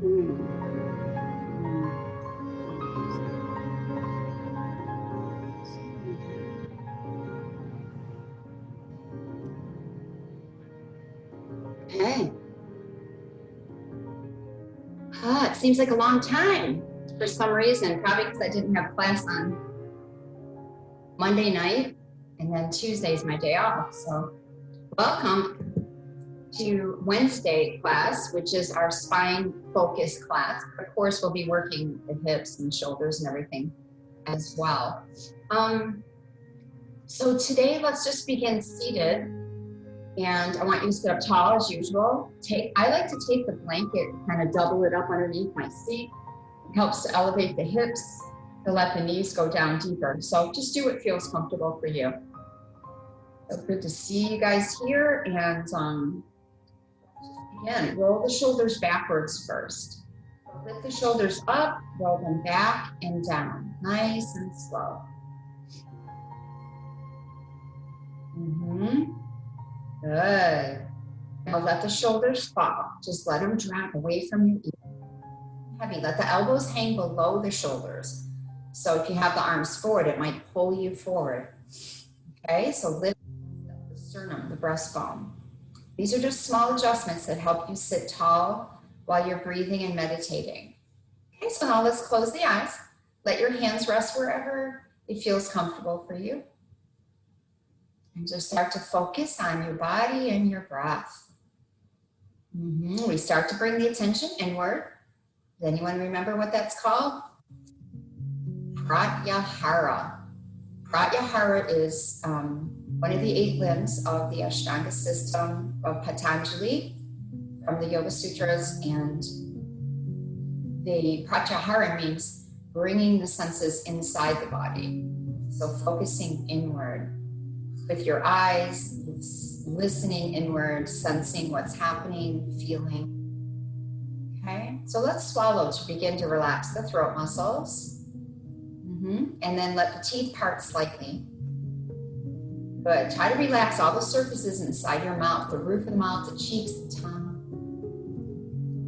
Okay. It seems like a long time for some reason, probably because I didn't have class on Monday night, and then Tuesday is my day off. So welcome to Wednesday class, which is our spine focus class. Of course, we'll be working the hips and shoulders and everything as well. So today, let's just begin seated. And I want you to sit up tall as usual. I like to take the blanket, kind of double it up underneath my seat. It helps to elevate the hips, to let the knees go down deeper. So just do what feels comfortable for you. So good to see you guys here. And again, roll the shoulders backwards first. Lift the shoulders up, roll them back and down, nice and slow. Good. Now let the shoulders fall. Just let them drop away from you. Heavy. Let the elbows hang below the shoulders. So if you have the arms forward, it might pull you forward. Okay, so lift the sternum, the breastbone. These are just small adjustments that help you sit tall while you're breathing and meditating. Okay, so now let's close the eyes. Let your hands rest wherever it feels comfortable for you. And just start to focus on your body and your breath. We start to bring the attention inward. Does anyone remember what that's called? Pratyahara. Pratyahara is one of the 8 limbs of the Ashtanga system of Patanjali from the Yoga Sutras. And the Pratyahara means bringing the senses inside the body. So focusing inward. With your eyes, listening inward, sensing what's happening, feeling. Okay, so let's swallow to begin to relax the throat muscles. And then let the teeth part slightly. Good. Try to relax all the surfaces inside your mouth, the roof of the mouth, the cheeks, the tongue.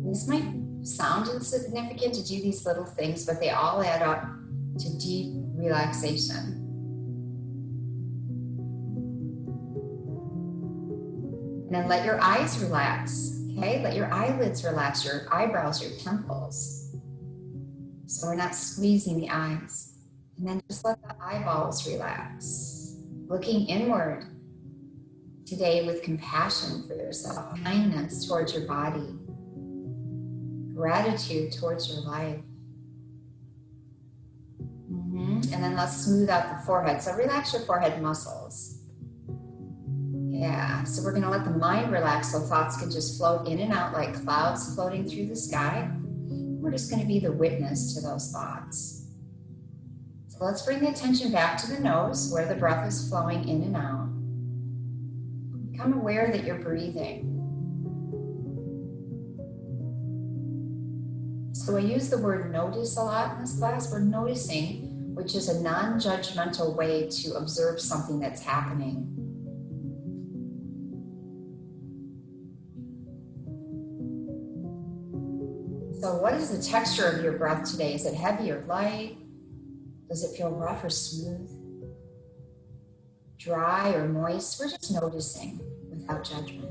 And this might sound insignificant to do these little things, but they all add up to deep relaxation. And then let your eyes relax, okay? Let your eyelids relax, your eyebrows, your temples. So we're not squeezing the eyes. And then just let the eyeballs relax. Looking inward today with compassion for yourself, kindness towards your body, gratitude towards your life. And then let's smooth out the forehead. So relax your forehead muscles. Yeah, so we're going to let the mind relax so thoughts can just float in and out like clouds floating through the sky. We're just going to be the witness to those thoughts. So let's bring the attention back to the nose where the breath is flowing in and out. Become aware that you're breathing. So I use the word notice a lot in this class. We're noticing, which is a non-judgmental way to observe something that's happening. So what is the texture of your breath today? Is it heavy or light? Does it feel rough or smooth? Dry or moist? We're just noticing without judgment.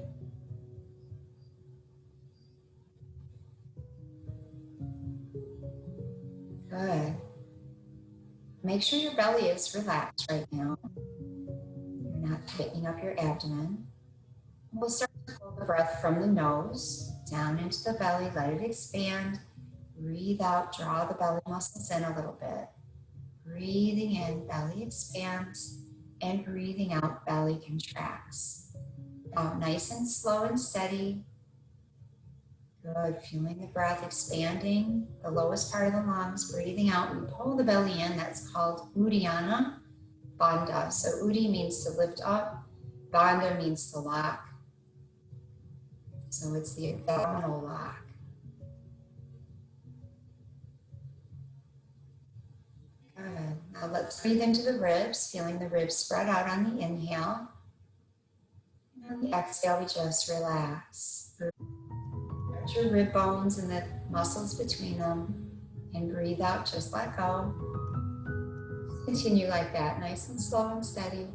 Good. Make sure your belly is relaxed right now. You're not tightening up your abdomen. We'll start to pull the breath from the nose down into the belly, let it expand. Breathe out, draw the belly muscles in a little bit. Breathing in, belly expands, and breathing out, belly contracts. Out nice and slow and steady. Good, feeling the breath expanding, the lowest part of the lungs, breathing out. We pull the belly in, that's called Uddiyana Bandha. So Uddhi means to lift up, Bandha means to lock. So it's the abdominal lock. Good. Now let's breathe into the ribs, feeling the ribs spread out on the inhale. And on the exhale, we just relax. Stretch your rib bones and the muscles between them. And breathe out, just let go. Just continue like that, nice and slow and steady.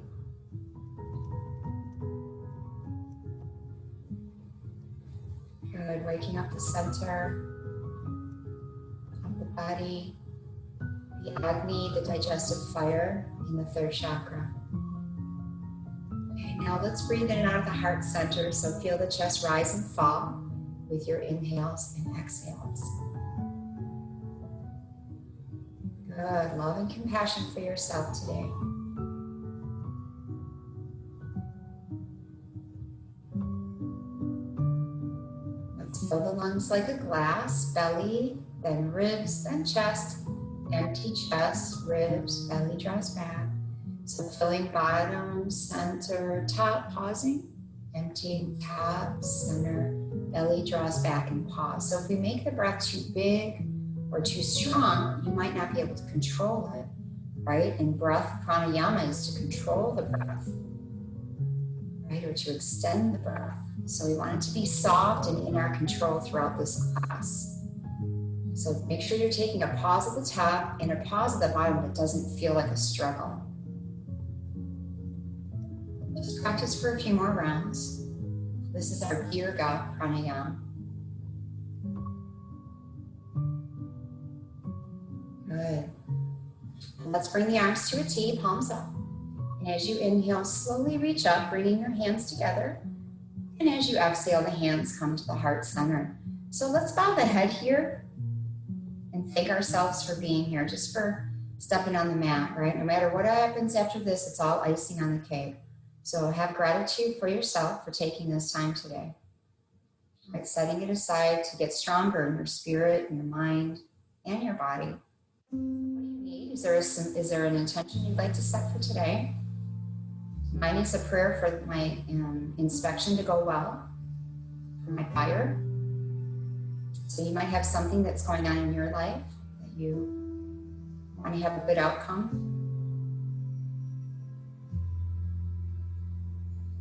Good, waking up the center of the body, the Agni, the digestive fire in the third chakra. Okay, now let's breathe in and out of the heart center. So feel the chest rise and fall with your inhales and exhales. Good, love and compassion for yourself today. Let's fill the lungs like a glass, belly, then ribs, then chest. Empty chest, ribs, belly draws back. So filling bottom, center, top, pausing. Empty, top, center, belly draws back and pause. So if we make the breath too big or too strong, you might not be able to control it, right? And breath pranayama is to control the breath, right? Or to extend the breath. So we want it to be soft and in our control throughout this class. So make sure you're taking a pause at the top and a pause at the bottom that doesn't feel like a struggle. Just practice for a few more rounds. This is our Dirga pranayama. Good. Let's bring the arms to a T, palms up. And as you inhale, slowly reach up, bringing your hands together. And as you exhale, the hands come to the heart center. So let's bow the head here and thank ourselves for being here, just for stepping on the mat, right? No matter what happens after this, it's all icing on the cake. So have gratitude for yourself for taking this time today. Right? Setting it aside to get stronger in your spirit, in your mind, and your body. What do you need? Is there an intention you'd like to set for today? Mine is a prayer for my inspection to go well, for my fire. So you might have something that's going on in your life that you want to have a good outcome.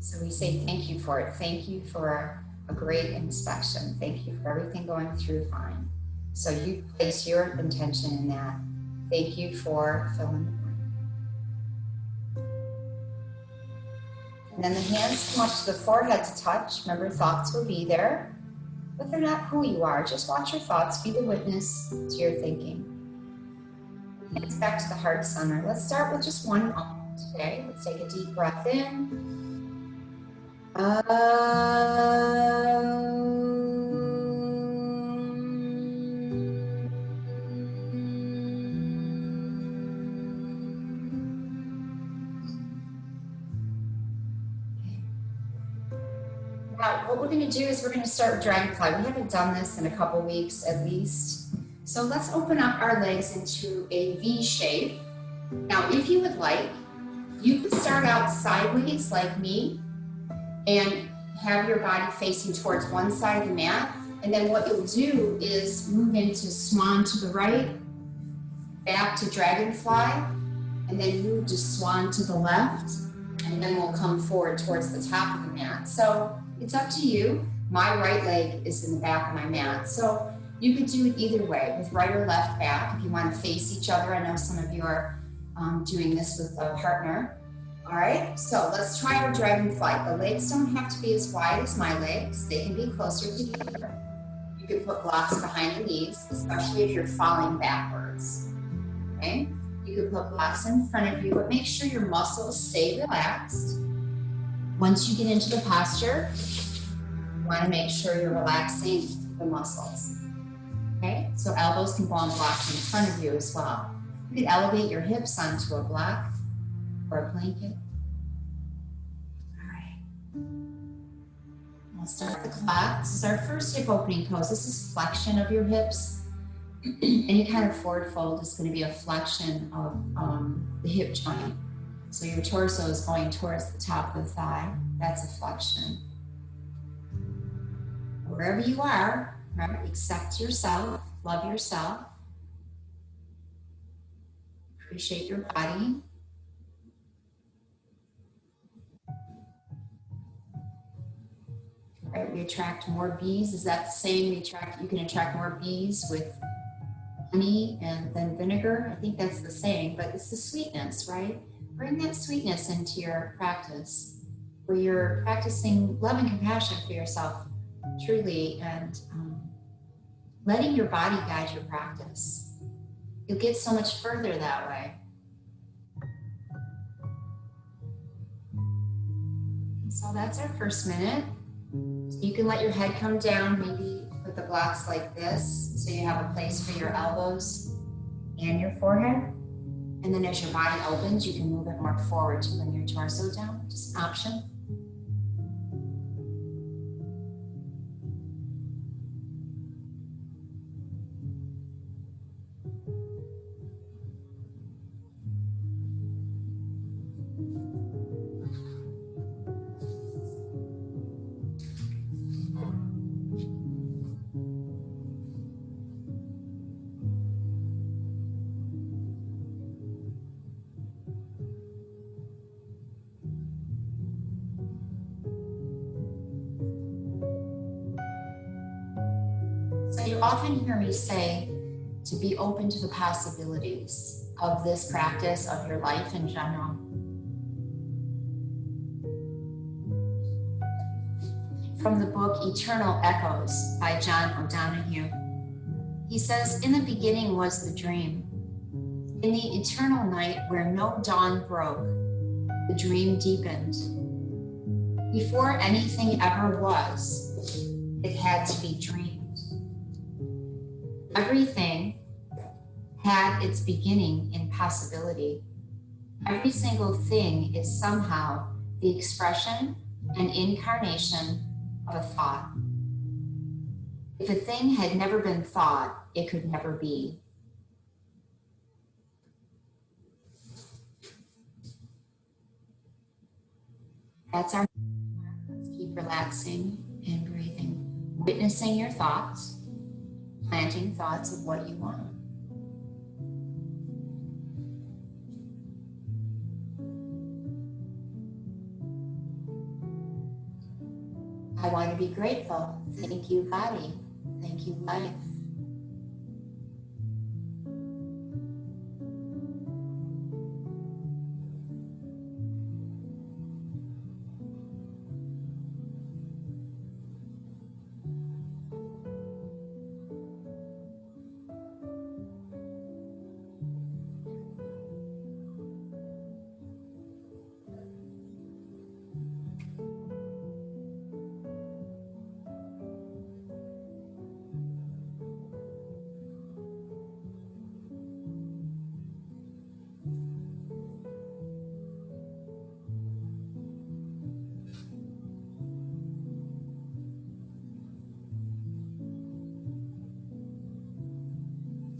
So we say thank you for it. Thank you for a great inspection. Thank you for everything going through fine. So you place your intention in that. Thank you for filling the blank. And then the hands come up to the forehead to touch. Remember, thoughts will be there, but they're not who you are. Just watch your thoughts. Be the witness to your thinking. Hands back to the heart center. Let's start with just one moment today. Let's take a deep breath in. Now, what we're going to do is we're going to start with dragonfly. We haven't done this in a couple weeks at least. So let's open up our legs into a V shape. Now, if you would like, you could start out sideways like me and have your body facing towards one side of the mat. And then what you'll do is move into swan to the right, back to dragonfly, and then move to swan to the left. And then we'll come forward towards the top of the mat. So it's up to you. My right leg is in the back of my mat. So you could do it either way, with right or left back, if you want to face each other. I know some of you are doing this with a partner. All right, so let's try our dragonfly. The legs don't have to be as wide as my legs. They can be closer together. You can put blocks behind the knees, especially if you're falling backwards. Okay, you can put blocks in front of you, but make sure your muscles stay relaxed. Once you get into the posture, you want to make sure you're relaxing the muscles. Okay, so elbows can go on blocks in front of you as well. You can elevate your hips onto a block or a blanket. All right. We'll start the clock. This is our first hip opening pose. This is flexion of your hips. Any kind of forward fold is going to be a flexion of the hip joint. So your torso is going towards the top of the thigh. That's a flexion. Wherever you are, remember, accept yourself, love yourself, appreciate your body. right? We attract more bees. Is that the same? You can attract more bees with honey and then vinegar. I think that's the same, but it's the sweetness, right? Bring that sweetness into your practice, where you're practicing love and compassion for yourself truly, and letting your body guide your practice. You'll get so much further that way. So that's our first minute. So you can let your head come down, maybe put the blocks like this, so you have a place for your elbows and your forehead. And then as your body opens, you can move it more forward to bring your torso down, just an option. So you often hear me say to be open to the possibilities of this practice, of your life in general. From the book Eternal Echoes by John O'Donohue, he says, "In the beginning was the dream. In the eternal night where no dawn broke, the dream deepened. Before anything ever was, it had to be dreamed. Everything had its beginning in possibility. Every single thing is somehow the expression and incarnation of a thought. If a thing had never been thought, it could never be." That's our. Let's keep relaxing and breathing, witnessing your thoughts, planting thoughts of what you want. I want to be grateful. Thank you, body. Thank you, life.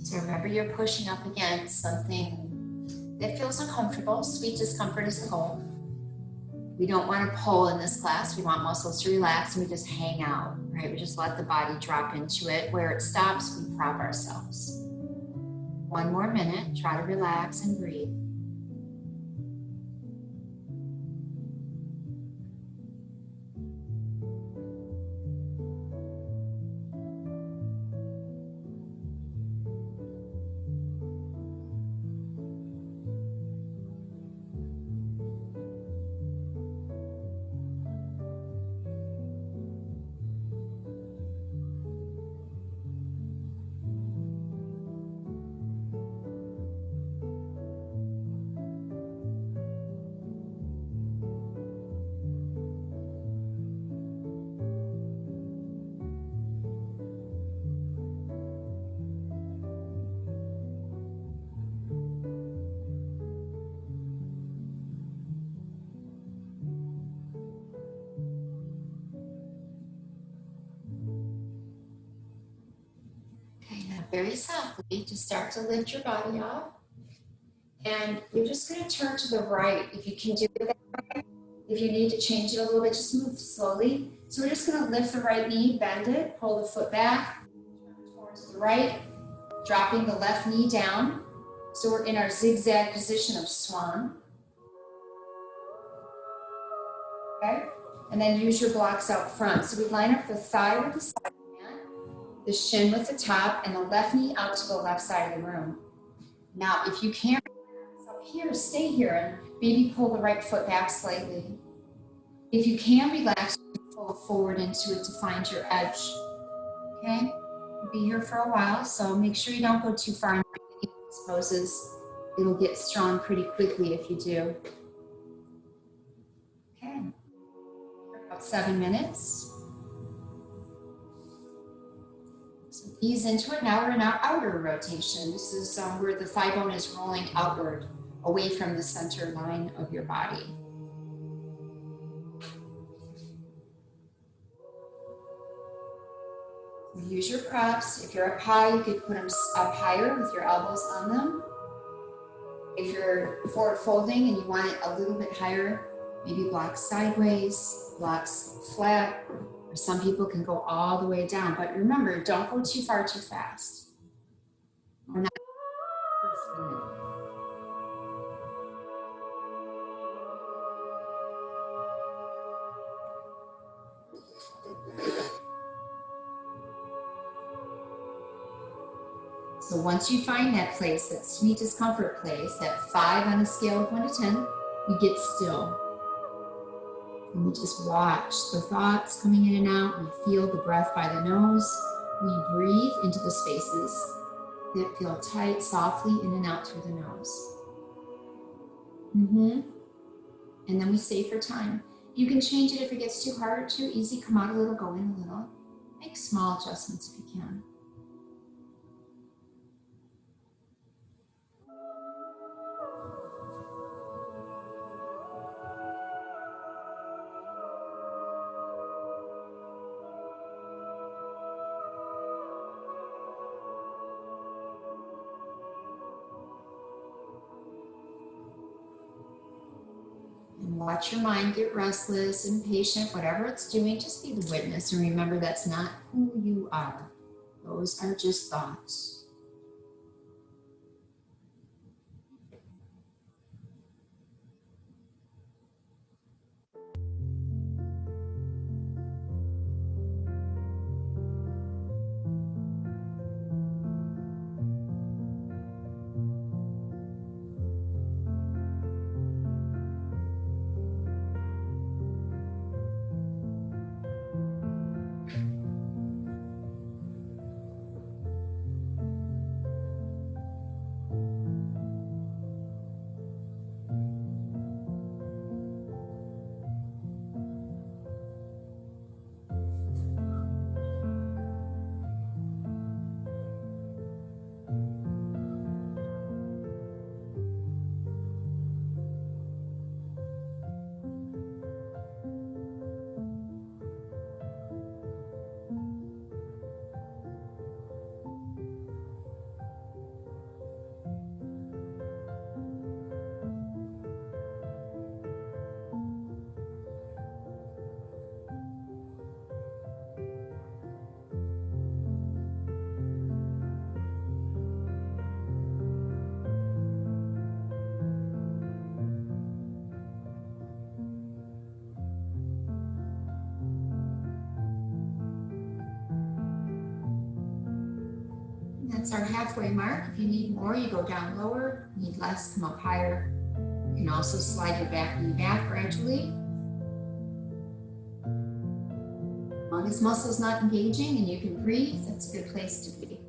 So remember, you're pushing up against something that feels uncomfortable. Sweet discomfort is the goal. We don't want to pull in this class. We want muscles to relax, and we just hang out, right? We just let the body drop into it. Where it stops, we prop ourselves. One more minute. Try to relax and breathe. Very softly to start to lift your body up. And you're just going to turn to the right if you can do it that way. If you need to change it a little bit, just move slowly. So we're just going to lift the right knee, bend it, pull the foot back, turn towards the right, dropping the left knee down. So we're in our zigzag position of swan. Okay? And then use your blocks out front. So we line up the thigh with the side mat, the shin with the top, and the left knee out to the left side of the room. Now, if you can't relax up here, stay here and maybe pull the right foot back slightly. If you can relax, fold forward into it to find your edge. Okay? You'll be here for a while, so make sure you don't go too far in these poses. It'll get strong pretty quickly if you do. Okay. About 7 minutes. So ease into it. Now we're in our outer rotation. This is where the thigh bone is rolling outward, away from the center line of your body. Use your props. If you're up high, you could put them up higher with your elbows on them. If you're forward folding and you want it a little bit higher, maybe blocks sideways, blocks flat, or some people can go all the way down. But remember, don't go too far too fast. We're not first minute. So once you find that place, that sweet discomfort place, that 5 on a scale of 1 to 10, you get still. And we just watch the thoughts coming in and out. We feel the breath by the nose. We breathe into the spaces that feel tight, softly in and out through the nose. And then we stay for time. You can change it if it gets too hard or too easy. Come out a little, go in a little. Make small adjustments if you can. Watch your mind get restless, impatient, whatever it's doing, just be the witness. And remember, that's not who you are. Those are just thoughts. That's our halfway mark. If you need more, you go down lower. Need less, come up higher. You can also slide your back knee back gradually. As long as muscle's not engaging and you can breathe, that's a good place to be.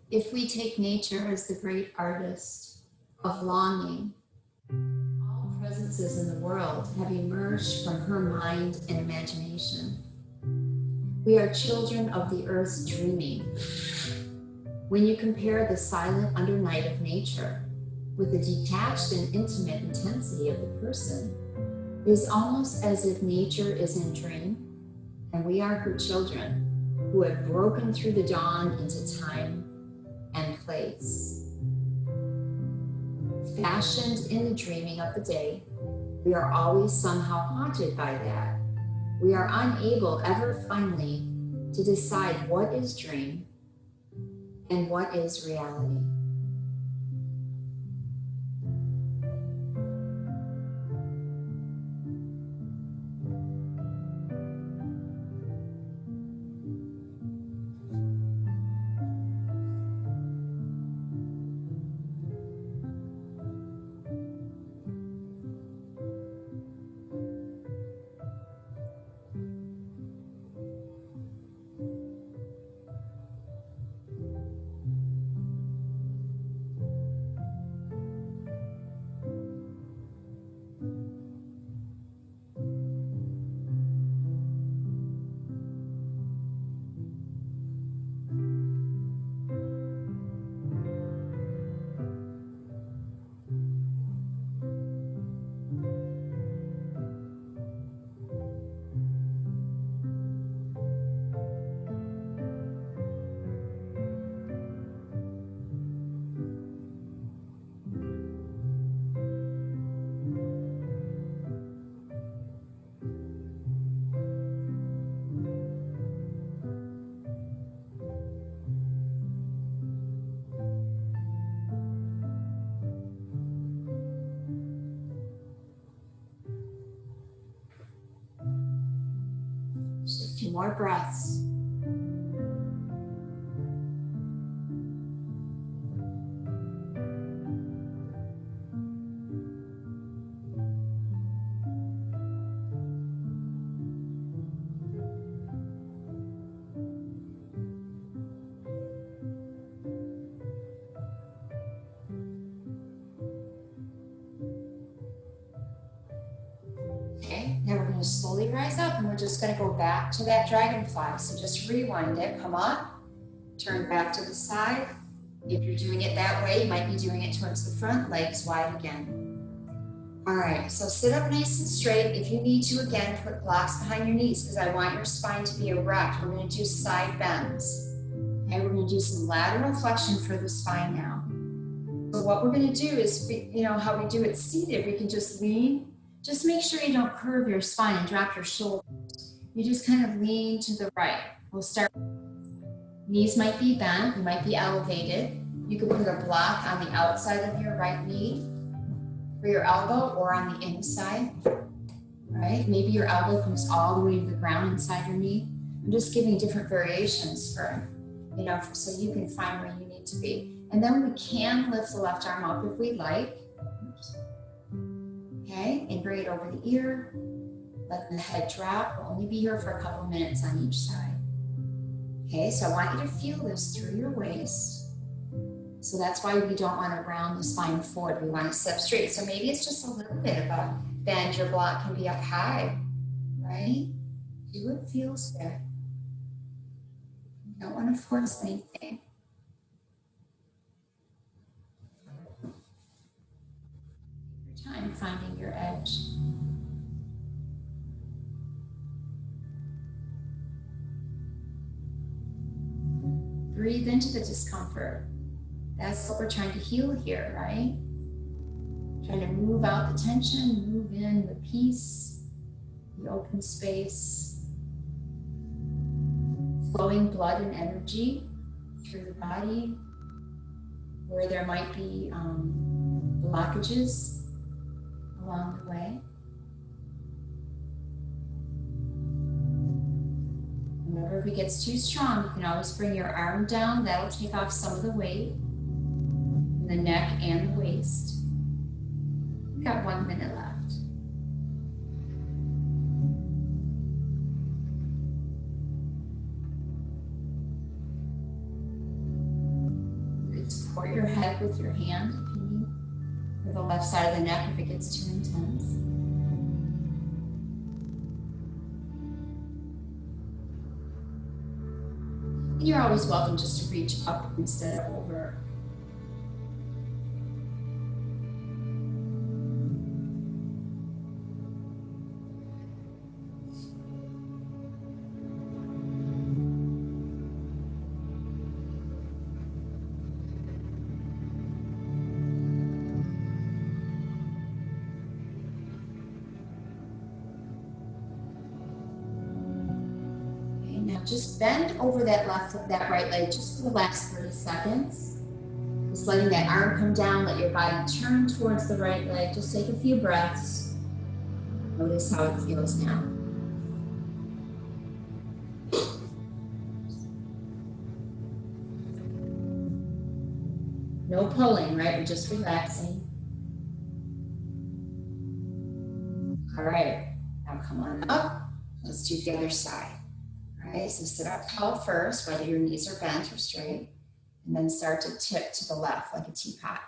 If we take nature as the great artist of longing, all presences in the world have emerged from her mind and imagination. We are children of the earth's dreaming. When you compare the silent under night of nature with the detached and intimate intensity of the person, it is almost as if nature is in dream and we are her children who have broken through the dawn into time and place. Fashioned in the dreaming of the day, we are always somehow haunted by that. We are unable ever finally to decide what is dream and what is reality. Just a few more breaths. Okay, now we're going to slowly rise up and we're just going to go back to that dragonfly. So just rewind it, come up, turn back to the side. If you're doing it that way, you might be doing it towards the front, legs wide again. All right, so sit up nice and straight. If you need to, again, put blocks behind your knees because I want your spine to be erect. We're going to do side bends. Okay, we're going to do some lateral flexion for the spine now. So what we're going to do is, how we do it seated, we can just lean. Just make sure you don't curve your spine and drop your shoulders. You just kind of lean to the right. We'll start. Knees might be bent, you might be elevated. You could put a block on the outside of your right knee for your elbow or on the inside, right? Maybe your elbow comes all the way to the ground inside your knee. I'm just giving different variations for, so you can find where you need to be. And then we can lift the left arm up if we like. Okay, and bring it over the ear. Let the head drop. We'll only be here for a couple of minutes on each side. Okay, so I want you to feel this through your waist. So that's why we don't want to round the spine forward. We want to sit up straight. So maybe it's just a little bit of a bend. Your block can be up high, right? Do what feels good. You don't want to force anything. Take your time finding your edge. Breathe into the discomfort. That's what we're trying to heal here, right? Trying to move out the tension, move in the peace, the open space, flowing blood and energy through the body, where there might be blockages along the way. Remember, if it gets too strong, you can always bring your arm down. That'll take off some of the weight in the neck and the waist. We've got 1 minute left. You can support your head with your hand if you need, or the left side of the neck if it gets too intense. You're always welcome just to reach up instead of over. Just bend over that right leg just for the last 30 seconds. Just letting that arm come down, let your body turn towards the right leg. Just take a few breaths. Notice how it feels now. No pulling, right? We're just relaxing. All right, now come on up. Let's do the other side. All right, so sit up tall first, whether your knees are bent or straight, and then start to tip to the left like a teapot,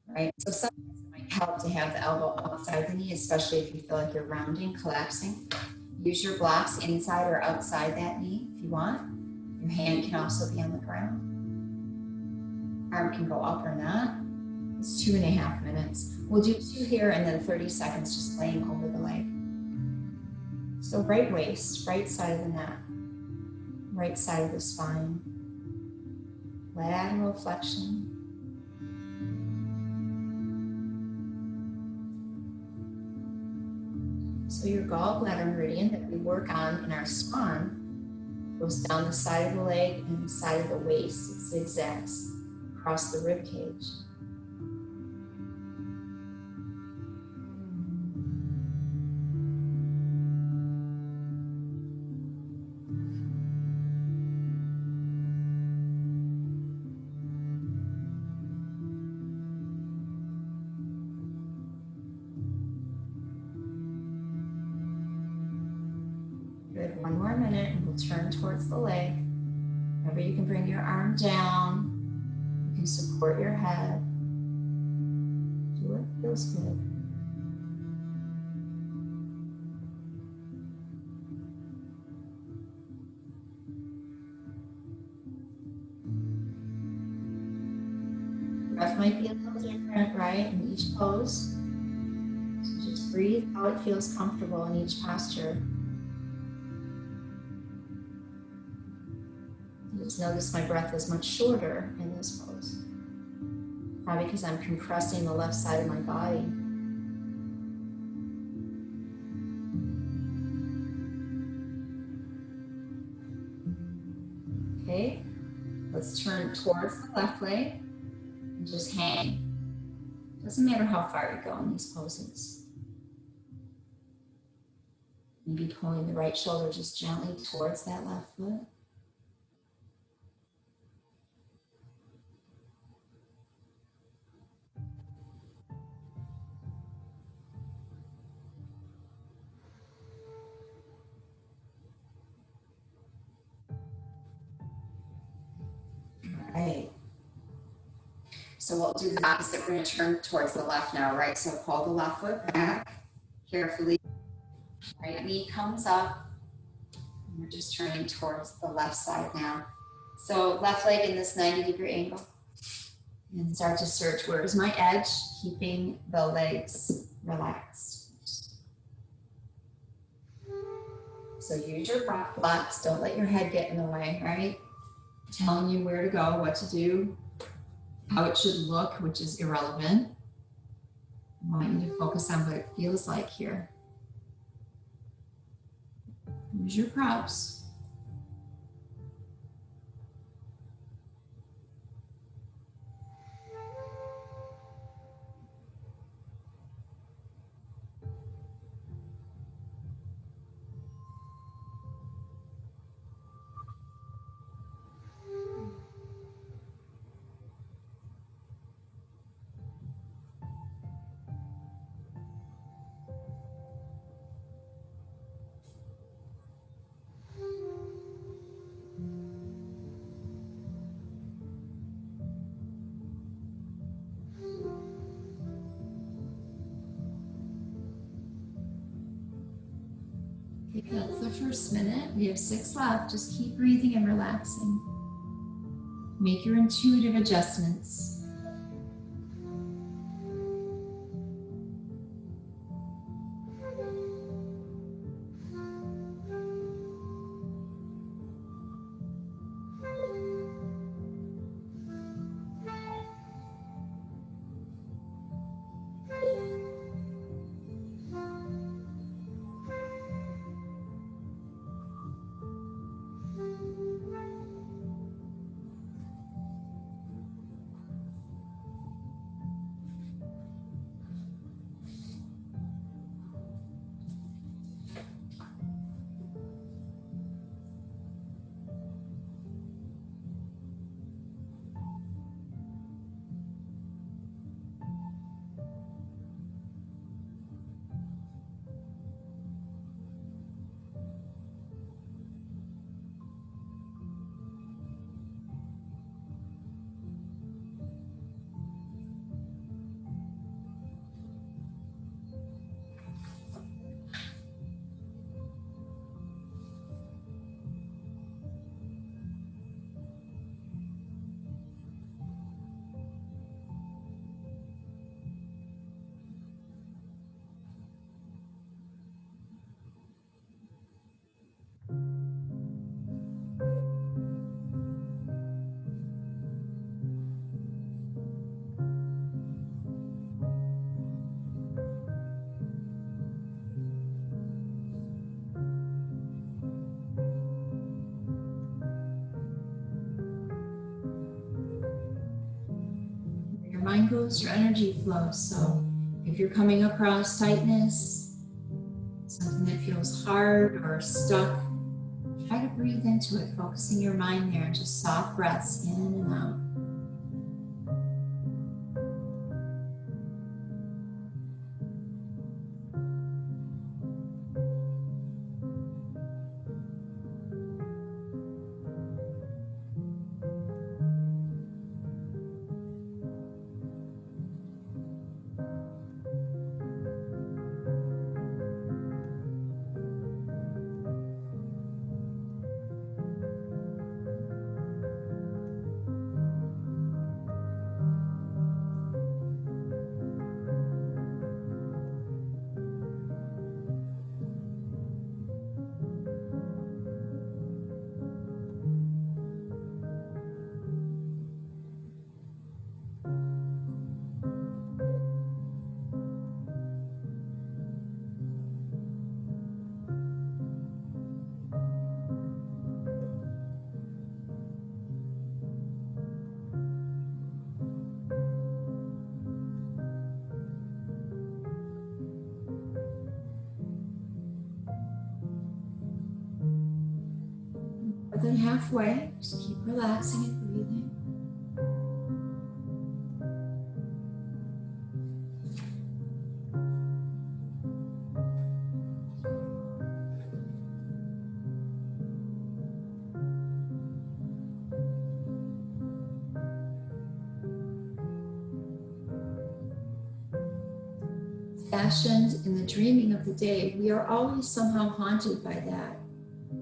right? So sometimes it might help to have the elbow outside the knee, especially if you feel like you're rounding, collapsing. Use your blocks inside or outside that knee if you want. Your hand can also be on the ground. Arm can go up or not. It's 2.5 minutes. We'll do 2 here and then 30 seconds just laying over the leg. So right waist, right side of the neck, right side of the spine, lateral flexion. So your gallbladder meridian that we work on in our spine goes down the side of the leg and the side of the waist. It zigzags across the rib cage. Good, 1 more minute and we'll turn towards the leg. Whenever you can bring your arm down, you can support your head. Do what feels good. Breath might be a little different, right, in each pose. So just breathe how it feels comfortable in each posture. Just notice my breath is much shorter in this pose. Probably because I'm compressing the left side of my body. Okay, let's turn towards the left leg and just hang. Doesn't matter how far you go in these poses. Maybe pulling the right shoulder just gently towards that left foot. Right. So we'll do the opposite. We're going to turn towards the left now, right? So pull the left foot back carefully. Right knee comes up. And we're just turning towards the left side now. So left leg in this 90-degree angle. And start to search, where is my edge? Keeping the legs relaxed. So use your blocks. Don't let your head get in the way, right? Telling you where to go, what to do, how it should look, which is irrelevant. I want you to focus on what it feels like here. Use your props. Okay, that's the first minute. We have 6 left. Just keep breathing and relaxing. Make your intuitive adjustments. Your mind goes, your energy flows. So if you're coming across tightness, something that feels hard or stuck, try to breathe into it, focusing your mind there, and just soft breaths in and out. More than halfway, just keep relaxing and breathing. Fashioned in the dreaming of the day, we are always somehow haunted by that.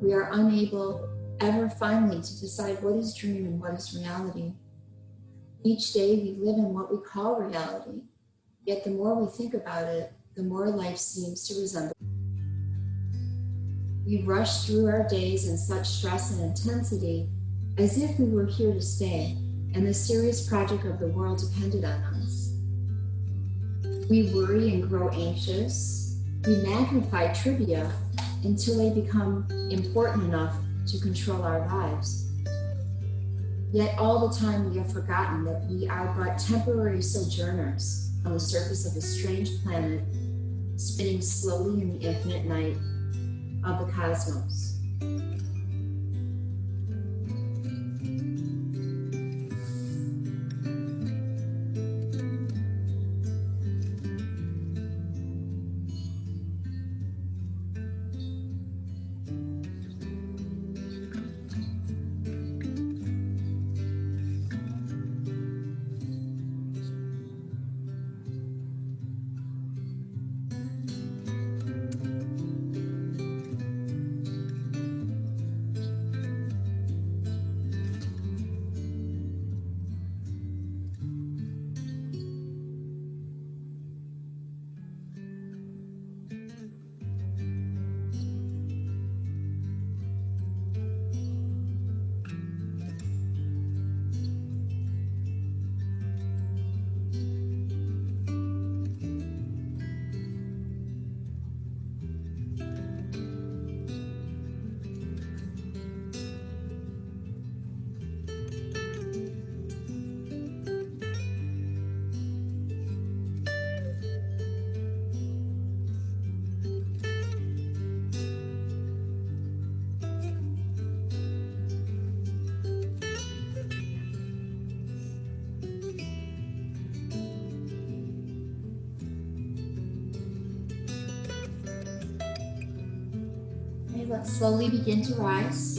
We are unable ever finally to decide what is dream and what is reality. Each day we live in what we call reality, yet the more we think about it, the more life seems to resemble. We rush through our days in such stress and intensity as if we were here to stay and the serious project of the world depended on us. We worry and grow anxious. We magnify trivia until they become important enough to control our lives. Yet all the time we have forgotten that we are but temporary sojourners on the surface of a strange planet, spinning slowly in the infinite night of the cosmos. Okay, let's slowly begin to rise.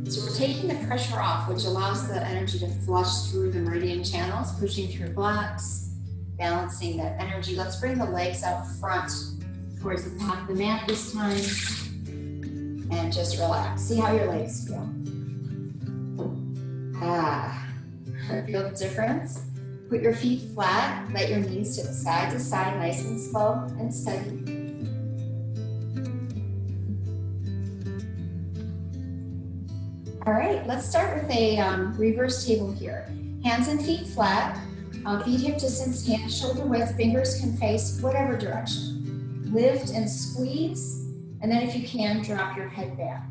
So we're taking the pressure off, which allows the energy to flush through the meridian channels, pushing through blocks, balancing that energy. Let's bring the legs out front towards the top of the mat this time. And just relax. See how your legs feel. Feel the difference? Put your feet flat. Let your knees tip side to side, nice and slow and steady. All right, let's start with a reverse table here. Hands and feet flat. Feet hip distance, hands shoulder width. Fingers can face whatever direction. Lift and squeeze. And then if you can, drop your head back.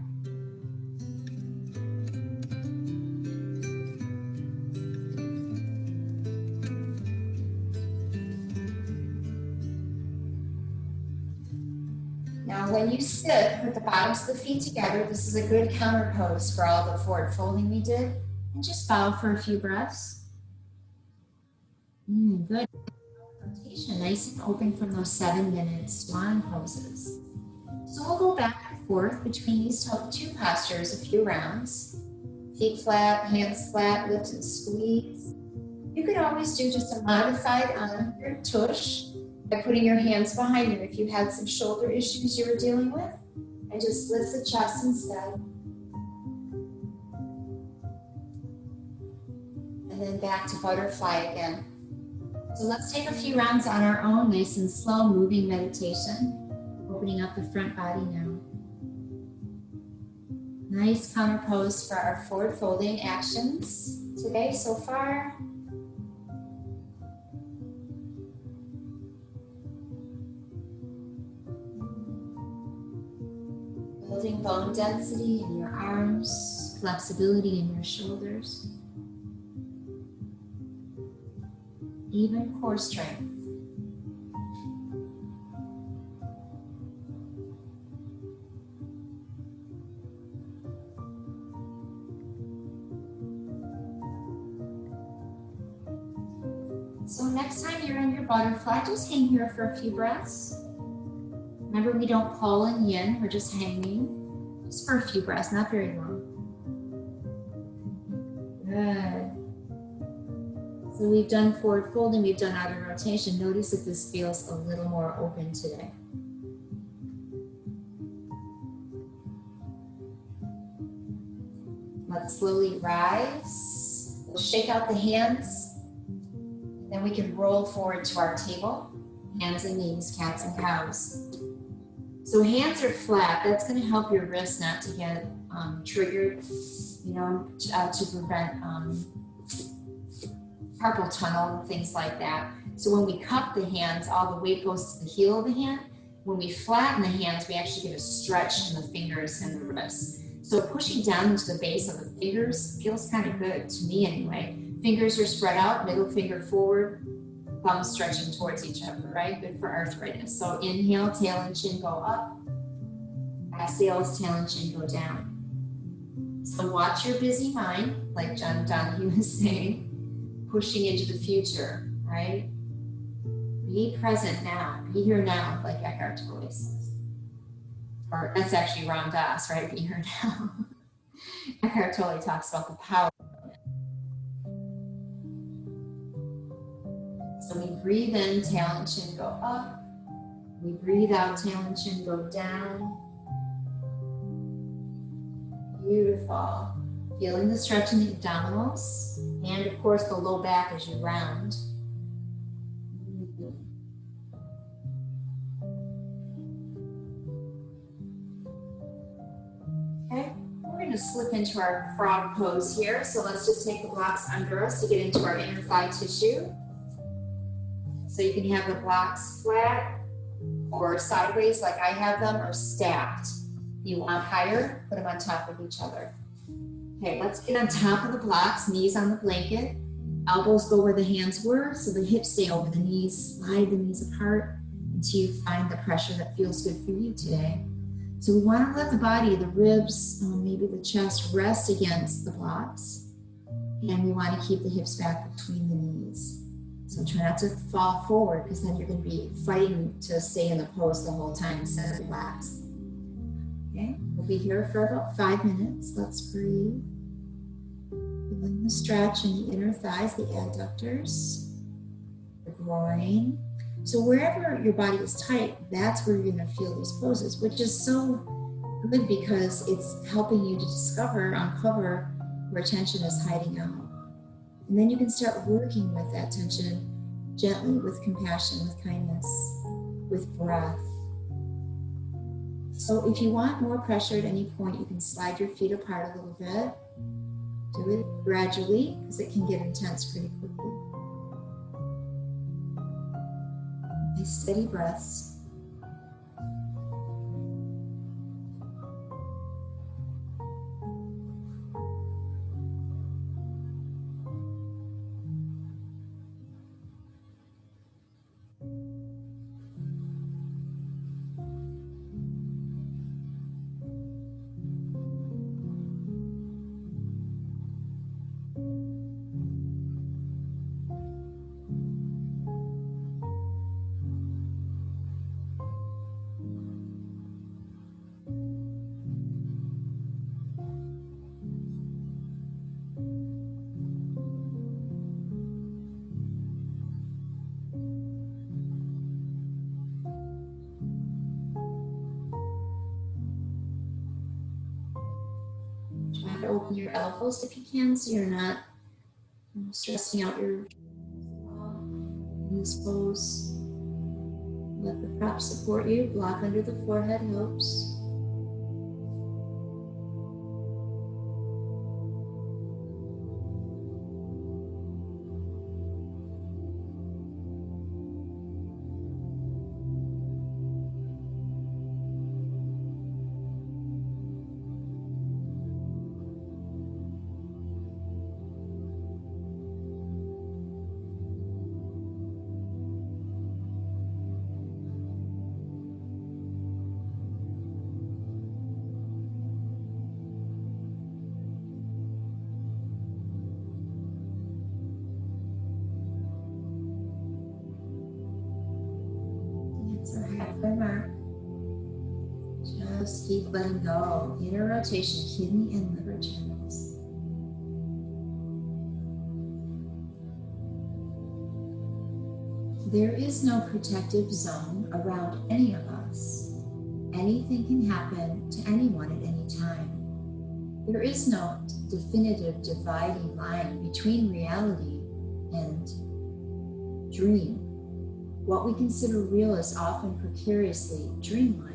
Now when you sit, put the bottoms of the feet together. This is a good counter pose for all the forward folding we did. And just bow for a few breaths. Good. Rotation, nice and open from those 7-minute swan poses. So we'll go back and forth between these two postures a few rounds. Feet flat, hands flat, lift and squeeze. You could always do just a modified on your tush by putting your hands behind you if you had some shoulder issues you were dealing with. And just lift the chest instead. And then back to butterfly again. So let's take a few rounds on our own, nice and slow, moving meditation. Opening up the front body now. Nice counter pose for our forward folding actions today so far. Building bone density in your arms, flexibility in your shoulders. Even core strength. So next time you're in your butterfly, just hang here for a few breaths. Remember, we don't pull in yin, we're just hanging. Just for a few breaths, not very long. Good. So we've done forward folding, we've done outer rotation. Notice if this feels a little more open today. Let's slowly rise. We'll shake out the hands. Then we can roll forward to our table. Hands and knees, cats and cows. So hands are flat. That's going to help your wrists not to get triggered, to prevent carpal tunnel and things like that. So when we cup the hands, all the weight goes to the heel of the hand. When we flatten the hands, we actually get a stretch in the fingers and the wrists. So pushing down into the base of the fingers feels kind of good, to me anyway. Fingers are spread out, middle finger forward, thumbs stretching towards each other, right? Good for arthritis. So inhale, tail and chin go up. Exhale, tail and chin go down. So watch your busy mind, like John Donahue was saying, pushing into the future, right? Be present now, be here now, like Eckhart Tolle says. Or that's actually Ram Dass, right? Be here now. Eckhart Tolle talks about the power. So we breathe in, tail and chin go up. We breathe out, tail and chin go down. Beautiful. Feeling the stretch in the abdominals. And of course the low back as you round. Okay, we're going to slip into our frog pose here. So let's just take the blocks under us to get into our inner thigh tissue. So you can have the blocks flat or sideways like I have them, or stacked. If you want higher, put them on top of each other. Okay, let's get on top of the blocks, knees on the blanket. Elbows go where the hands were, so the hips stay over the knees. Slide the knees apart until you find the pressure that feels good for you today. So we want to let the body, the ribs, maybe the chest rest against the blocks. And we want to keep the hips back between the knees. So try not to fall forward, because then you're going to be fighting to stay in the pose the whole time instead of relax. Okay, we'll be here for about 5 minutes. Let's breathe. Feeling the stretch in the inner thighs, the adductors, the groin. So wherever your body is tight, that's where you're going to feel these poses, which is so good because it's helping you to discover, uncover where tension is hiding out. And then you can start working with that tension gently, with compassion, with kindness, with breath. So if you want more pressure at any point, you can slide your feet apart a little bit. Do it gradually because it can get intense pretty quickly. Nice steady breaths. Try to open your elbows if you can, so you're not stressing out your in this pose. Let the prop support you. Block under the forehead helps. That's our halfway mark. Just keep letting go. Inner rotation, kidney and liver channels. There is no protective zone around any of us. Anything can happen to anyone at any time. There is no definitive dividing line between reality and dream. What we consider real is often precariously dreamlike.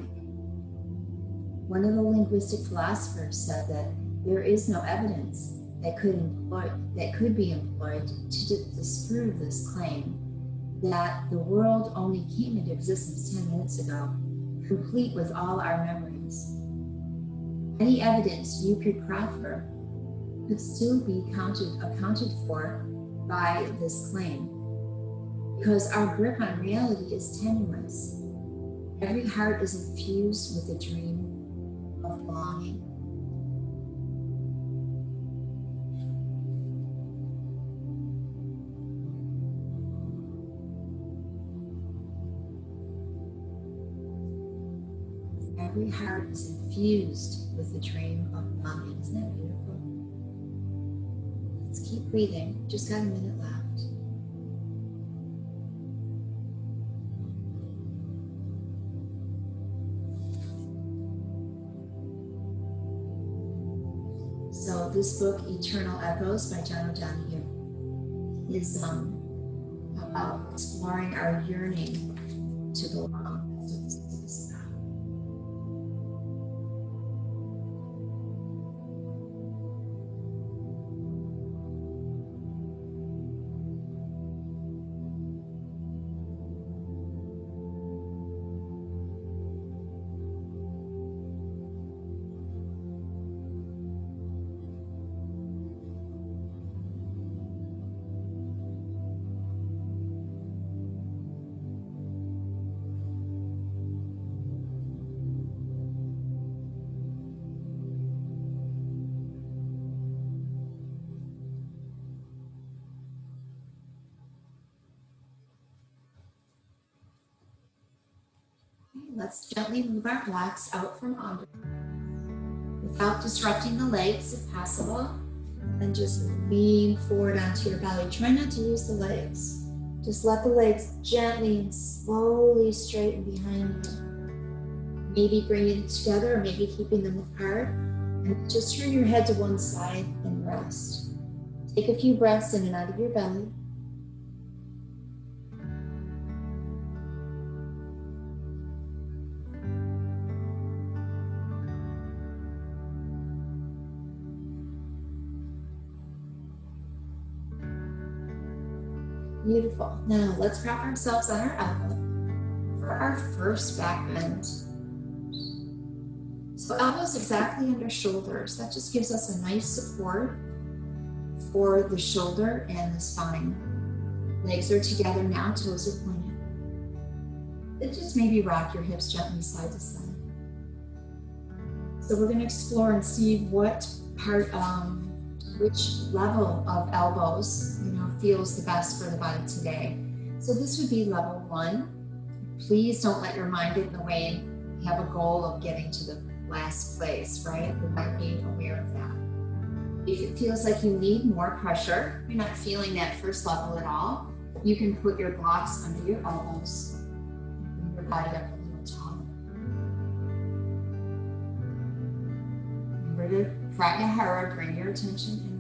One of the linguistic philosophers said that there is no evidence that could be employed to disprove this claim that the world only came into existence 10 minutes ago, complete with all our memories. Any evidence you could proffer could still be accounted for by this claim, because our grip on reality is tenuous. Every heart is infused with a dream of belonging. Every heart is infused with the dream of belonging. Isn't that beautiful? Let's keep breathing. Just got a minute left. So this book, Eternal Echoes by John O'Donohue, is about exploring our yearning to belong. That's what this book is about. Let's gently move our blocks out from under. without disrupting the legs if possible. And just lean forward onto your belly. Try not to use the legs. Just let the legs gently and slowly straighten behind you. Maybe bringing it together or maybe keeping them apart. And just turn your head to one side and rest. Take a few breaths in and out of your belly. Beautiful. Now let's wrap ourselves on our elbow for our first back bend. So elbows exactly under shoulders. That just gives us a nice support for the shoulder and the spine. Legs are together now, toes are pointed. Then just maybe rock your hips gently side to side. So we're going to explore and see what part, which level of elbows, feels the best for the body today. So this would be level 1. Please don't let your mind get in the way and have a goal of getting to the last place, right? We might be aware of that. If it feels like you need more pressure, you're not feeling that first level at all, you can put your blocks under your elbows, bring your body up a little taller. Remember to pratyahara, bring your attention inward.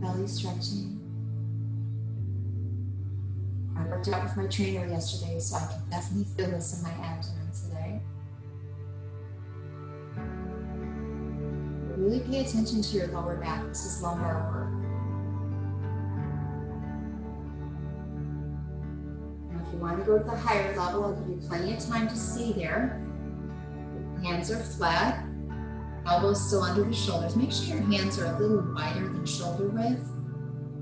Belly stretching. I worked out with my trainer yesterday, so I can definitely feel this in my abdomen today. Really pay attention to your lower back. This is lumbar work. Now, if you want to go to the higher level, I'll give you plenty of time to stay there. Hands are flat. Elbows still under the shoulders. Make sure your hands are a little wider than shoulder width.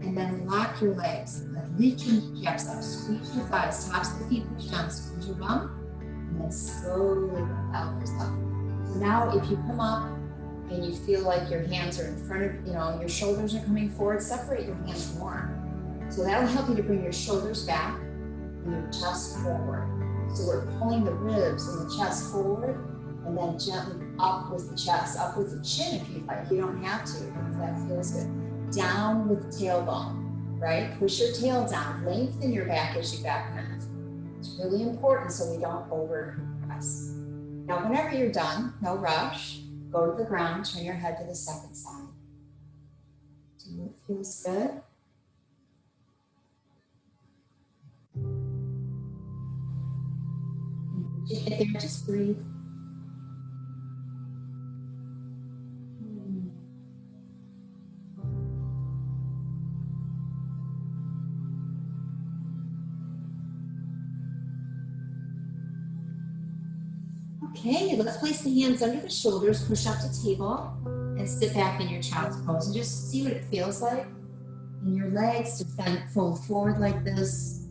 And then lock your legs. Lift your kneecaps up. Squeeze your thighs. Tops of the feet push down. Squeeze your bum. And then slowly lift the elbows up. So now if you come up and you feel like your hands are in front of, your shoulders are coming forward, separate your hands more. So that'll help you to bring your shoulders back and your chest forward. So we're pulling the ribs and the chest forward, and then gently up with the chest, up with the chin if you'd like. You don't have to, if that feels good. Down with the tailbone, right? Push your tail down, lengthen your back as you back bend. It's really important so we don't over compress. Now, whenever you're done, no rush, go to the ground, turn your head to the second side. Do it feels good? And you get there, just breathe. Okay, let's place the hands under the shoulders, push up to table, and sit back in your child's pose and just see what it feels like. And your legs to fold forward like this.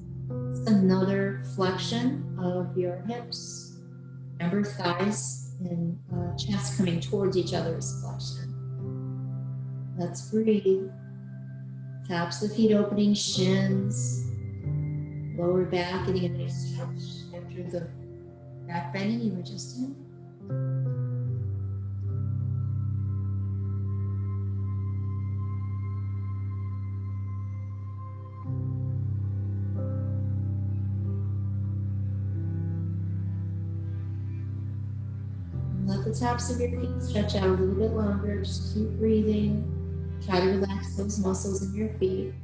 It's another flexion of your hips. Remember, thighs and chest coming towards each other is flexion. Let's breathe. Tops of the feet opening, shins, lower back getting a nice stretch after the back bending you were just in. And let the tops of your feet stretch out a little bit longer. Just keep breathing. Try to relax those muscles in your feet.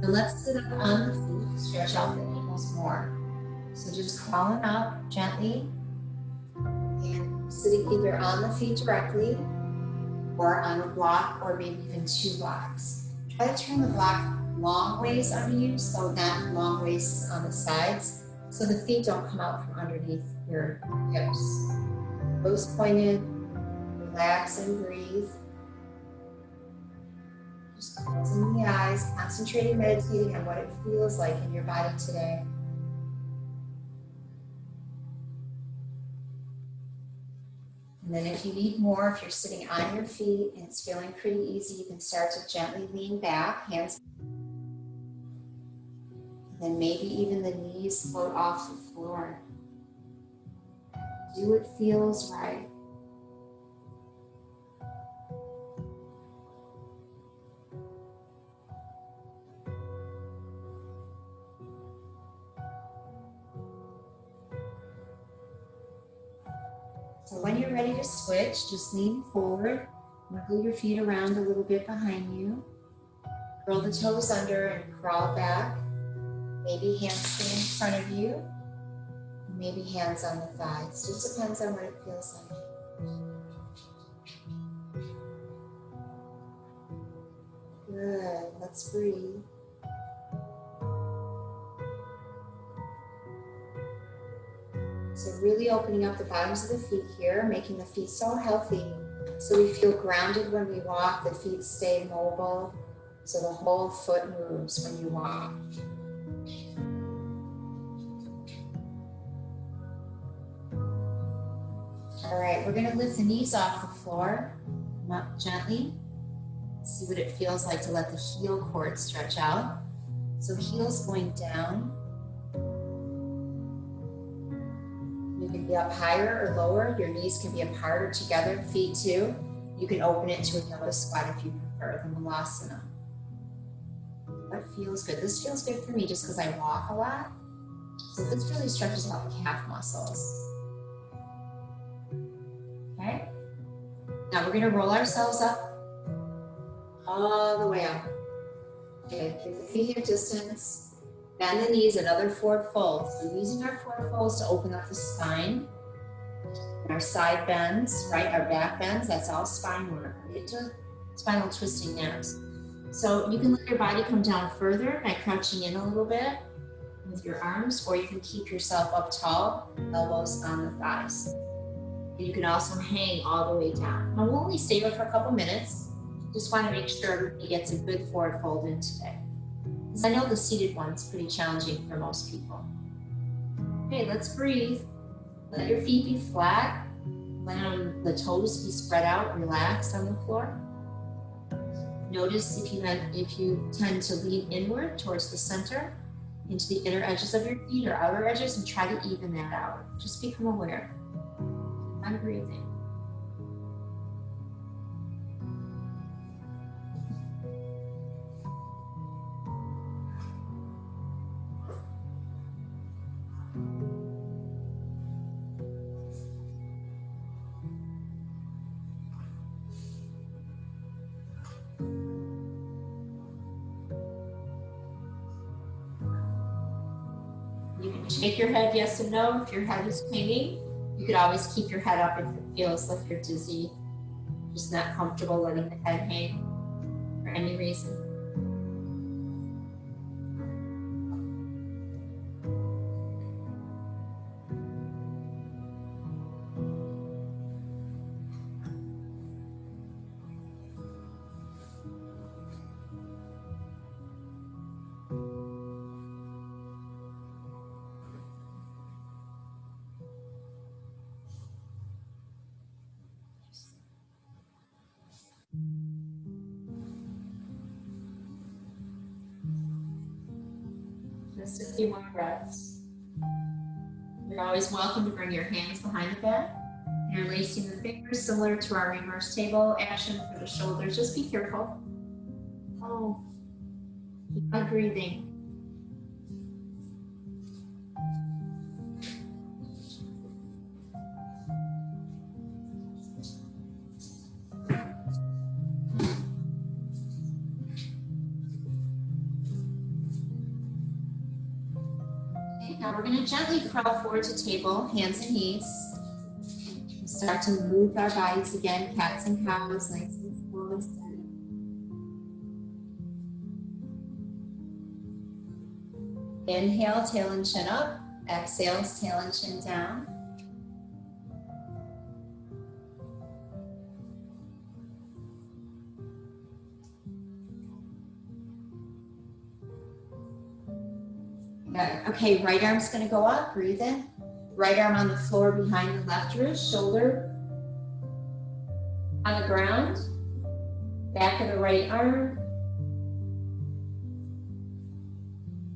Now let's sit up on the feet, stretch out the ankles more. So just crawling up gently and sitting either on the feet directly or on a block or maybe even 2 blocks. Try to turn the block long ways under you, so not long ways on the sides, so the feet don't come out from underneath your hips. Toes pointed, relax and breathe. Just closing the eyes, concentrating, meditating on what it feels like in your body today. And then if you need more, if you're sitting on your feet and it's feeling pretty easy, you can start to gently lean back, hands. And then maybe even the knees float off the floor. Do what feels right. So when you're ready to switch, just lean forward, wiggle your feet around a little bit behind you, curl the toes under and crawl back. Maybe hands stay in front of you, maybe hands on the thighs. Just depends on what it feels like. Good, let's breathe. So really opening up the bottoms of the feet here, making the feet so healthy so we feel grounded when we walk, the feet stay mobile, so the whole foot moves when you walk. All right, we're gonna lift the knees off the floor, come up gently. See what it feels like to let the heel cord stretch out. So heels going down. You can be up higher or lower. Your knees can be apart or together, feet too. You can open it to a yoga squat if you prefer, the malasana. What feels good? This feels good for me just because I walk a lot. So this really stretches out the calf muscles. Okay. Now we're gonna roll ourselves up all the way up. Okay, keep the feet hip distance. Bend the knees, another forward fold. So using our forward folds to open up the spine. And our side bends, right? Our back bends, that's all spine work. We get to spinal twisting nerves. So you can let your body come down further by crouching in a little bit with your arms, or you can keep yourself up tall, elbows on the thighs. And you can also hang all the way down. Now we'll only stay here for a couple minutes. Just want to make sure everybody gets a good forward fold in today. Because I know the seated one's pretty challenging for most people. Okay, let's breathe. Let your feet be flat. Let the toes be spread out, relaxed on the floor. Notice if you tend to lean inward towards the center, into the inner edges of your feet or outer edges, and try to even that out. Just become aware. I'm breathing. You can shake your head yes and no if your head is hanging. You could always keep your head up if it feels like you're dizzy, just not comfortable letting the head hang for any reason. Just a few more breaths. You're always welcome to bring your hands behind the back. Interlacing the fingers, similar to our reverse table action for the shoulders. Just be careful. Oh, keep on breathing. Now we're going to gently crawl forward to table, hands and knees. Start to move our bodies again, cats and cows, nice and slow and steady. Inhale, tail and chin up. Exhale, tail and chin down. Good. Okay, right arm's gonna go up, breathe in. Right arm on the floor behind the left wrist, shoulder on the ground, back of the right arm.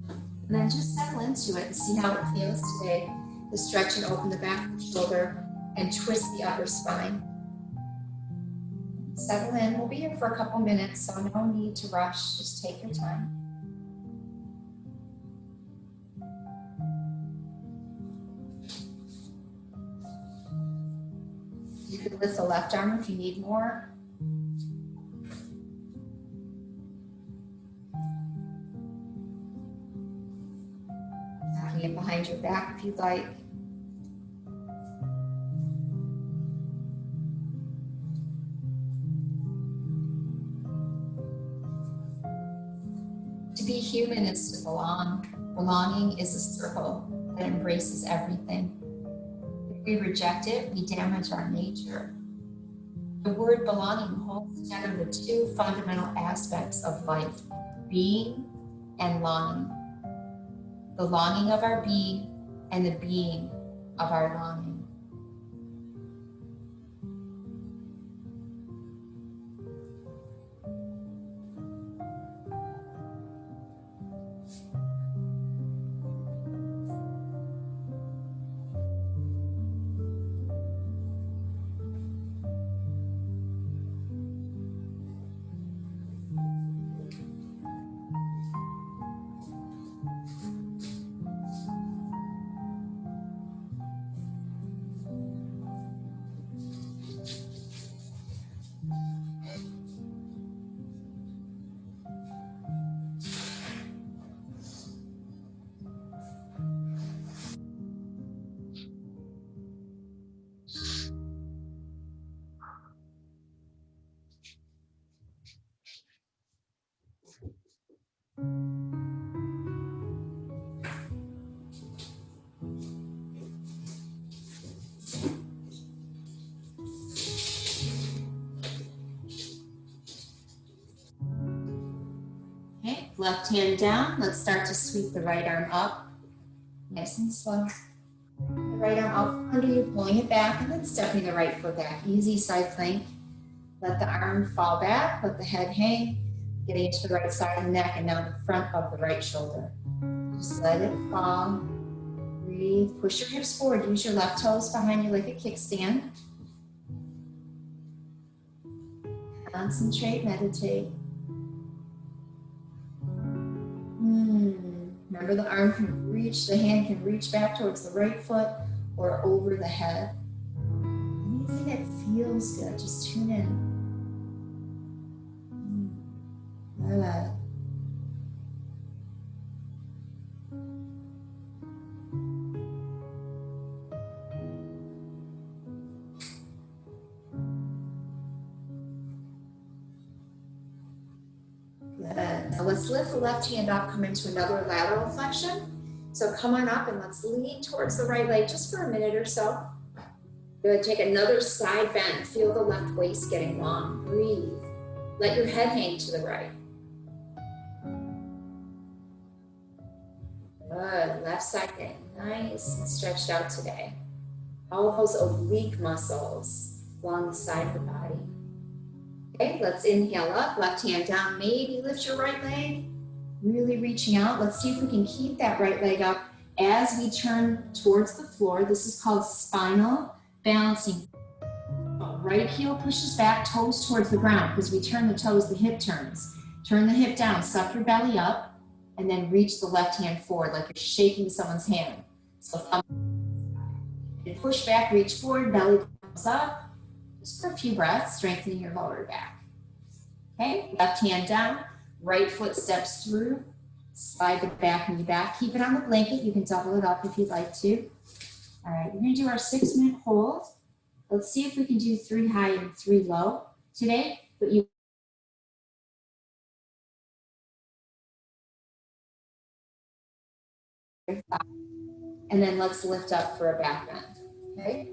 And then just settle into it and see how it feels today. To stretch and open the back of the shoulder and twist the upper spine. Settle in. We'll be here for a couple minutes, so no need to rush. Just take your time. You can lift the left arm if you need more. Tucking it behind your back if you'd like. To be human is to belong. Belonging is a circle that embraces everything. If we reject it, we damage our nature. The word belonging holds together the two fundamental aspects of life, being and longing. The longing of our being and the being of our longing. Okay, left hand down. Let's start to sweep the right arm up. Nice and slow. The right arm out from under you, pulling it back, and then stepping the right foot back. Easy side plank. Let the arm fall back, let the head hang, getting it to the right side of the neck, and now the front of the right shoulder. Just let it fall. Breathe. Push your hips forward. Use your left toes behind you like a kickstand. Concentrate, meditate. Remember, the arm can reach, the hand can reach back towards the right foot or over the head. Anything that feels good, just tune in. Good. Good. Now let's lift the left hand up, come into another lateral flexion. So come on up and let's lean towards the right leg just for a minute or so. Good. Take another side bend. Feel the left waist getting long. Breathe. Let your head hang to the right. Good. Left side getting nice and stretched out today. All of those oblique muscles along the side of the body. Okay, let's inhale up, left hand down. Maybe lift your right leg. Really reaching out. Let's see if we can keep that right leg up as we turn towards the floor. This is called spinal balancing. Right heel pushes back, toes towards the ground. Because we turn the toes, the hip turns. Turn the hip down, suck your belly up, and then reach the left hand forward like you're shaking someone's hand. So thumb and push back, reach forward, belly comes up. Just for a few breaths, strengthening your lower back. Okay, left hand down, right foot steps through, slide the back knee back. Keep it on the blanket. You can double it up if you'd like to. All right, we're gonna do our 6-minute hold. Let's see if we can do 3 high and 3 low today, but you and then let's lift up for a back bend, okay?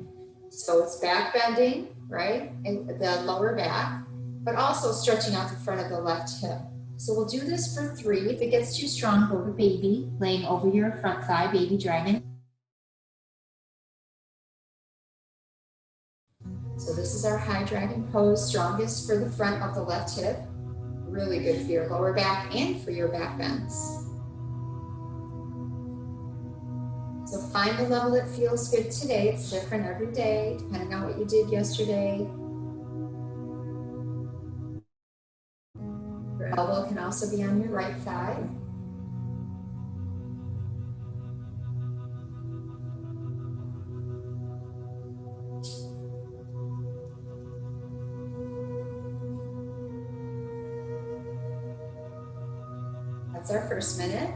So it's back bending, right, and the lower back, but also stretching out the front of the left hip. So we'll do this for 3. If it gets too strong, go to baby, laying over your front thigh, baby dragon. So So this is our high dragon pose, strongest for the front of the left hip. Really good for your lower back and for your back bends. So find the level that feels good today. It's different every day, depending on what you did yesterday. Your elbow can also be on your right thigh. That's our first minute.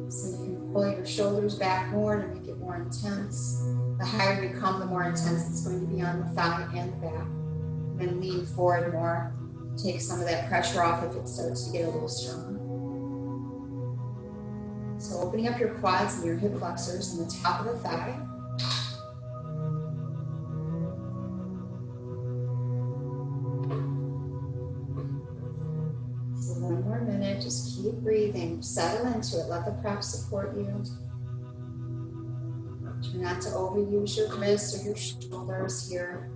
So you can pull your shoulders back more to make it more intense. The higher you come, the more intense it's going to be on the thigh and the back. Then lean forward more. Take some of that pressure off if it starts to get a little strong. So opening up your quads and your hip flexors and the top of the thigh. So one more minute, just keep breathing. Settle into it, let the prep support you. Try not to overuse your wrists or your shoulders here.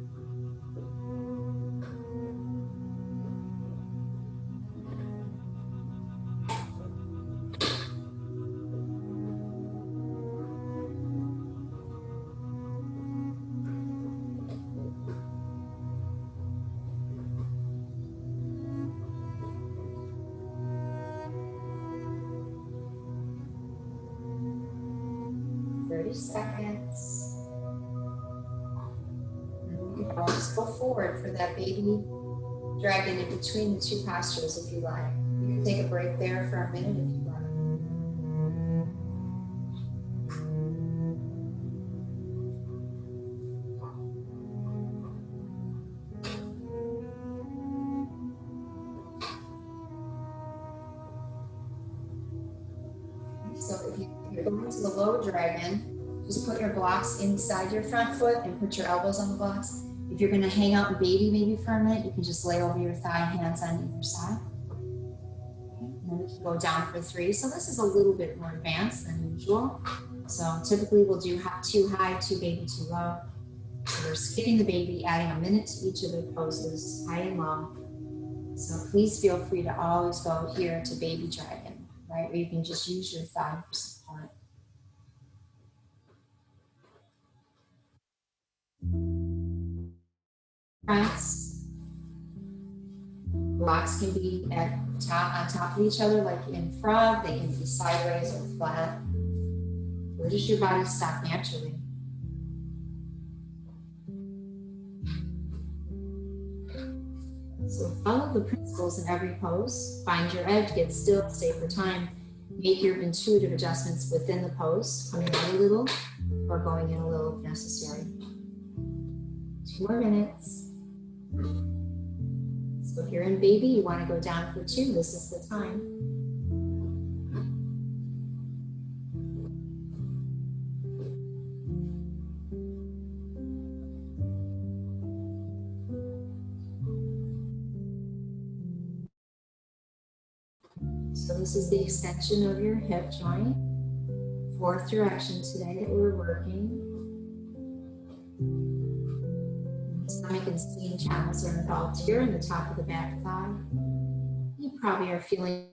Seconds. I'll just go forward for that baby dragon in between the two postures if you like. You can take a break there for a minute if you like. So if you're going to the low dragon, just put your blocks inside your front foot and put your elbows on the blocks. If you're going to hang out in baby maybe for a minute, you can just lay over your thigh, hands on either side. Okay. And then we can go down for 3. So this is a little bit more advanced than usual. So typically we'll do 2 high, 2 baby, 2 low. So we're skipping the baby, adding a minute to each of the poses, high and low. So please feel free to always go here to baby dragon, right? Or you can just use your thigh for support. Friends, blocks can be on top of each other, like in frog. They can be sideways or flat. Where does your body stop naturally? So follow the principles in every pose. Find your edge, get still, stay for time. Make your intuitive adjustments within the pose, coming out a little or going in a little if necessary. 2 more minutes. So if you're in baby, you want to go down for 2. This is the time. So this is the extension of your hip joint. 4th direction today that we're working. Stomach and spleen channels are involved here in the top of the back thigh. You probably are feeling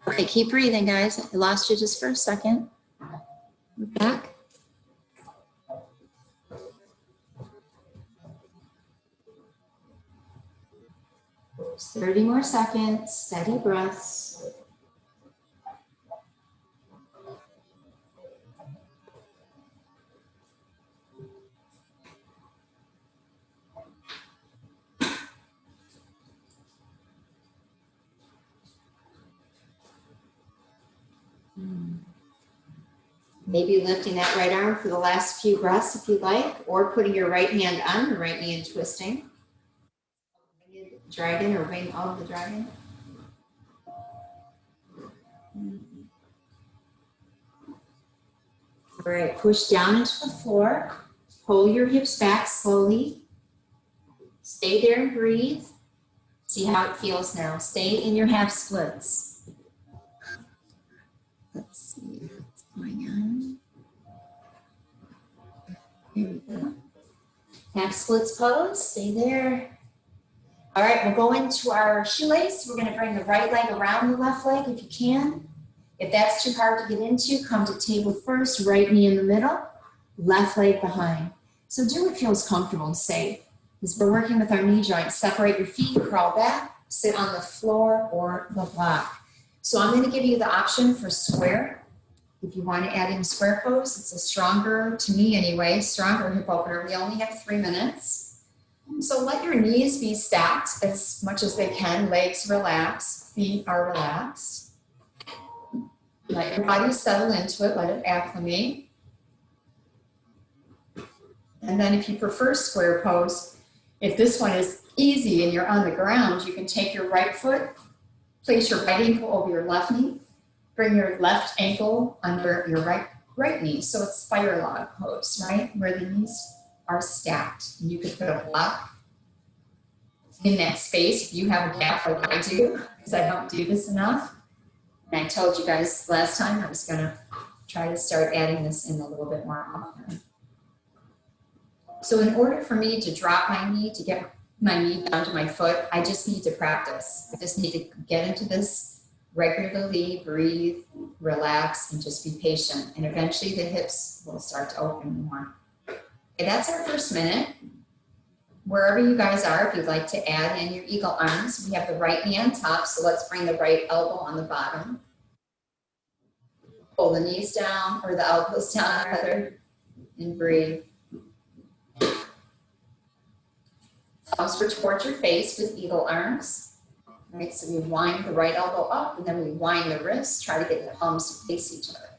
okay, keep breathing, guys. I lost you just for a second. We're back. Just 30 more seconds, steady breaths. Maybe lifting that right arm for the last few breaths if you like, or putting your right hand on the right knee and twisting. Winged dragon or wing of the dragon. All right, push down into the floor. Pull your hips back slowly. Stay there and breathe. See how it feels now. Stay in your half splits. Let's see what's going on. Here we go. Half splits pose. Stay there. All right, we'll go into our shoelace. We're going to bring the right leg around the left leg if you can. If that's too hard to get into, come to table first, right knee in the middle, left leg behind. So do what feels comfortable and safe. As we're working with our knee joints, separate your feet, crawl back, sit on the floor or the block. So I'm going to give you the option for square. If you want to add in square pose, it's a stronger, to me anyway, stronger hip opener. We only have 3 minutes. So let your knees be stacked as much as they can, legs relaxed, feet are relaxed. Let your body settle into it, let it acclimate. And then if you prefer square pose, if this one is easy and you're on the ground, you can take your right foot, place your right ankle over your left knee, bring your left ankle under your right knee. So it's fire log pose, right? Where the knees are stacked. And you could put a block in that space if you have a gap like I do, because I don't do this enough. And I told you guys last time I was going to try to start adding this in a little bit more often. So in order for me to drop my knee, to get my knee down to my foot, I just need to practice. I just need to get into this regularly, breathe, relax, and just be patient. And eventually the hips will start to open more. Okay, that's our first minute. Wherever you guys are, if you'd like to add in your eagle arms, we have the right knee on top, so let's bring the right elbow on the bottom. Pull the knees down, or the elbows down rather, and breathe. Thumbs are towards your face with eagle arms. All right, so we wind the right elbow up, and then we wind the wrists, try to get the palms to face each other.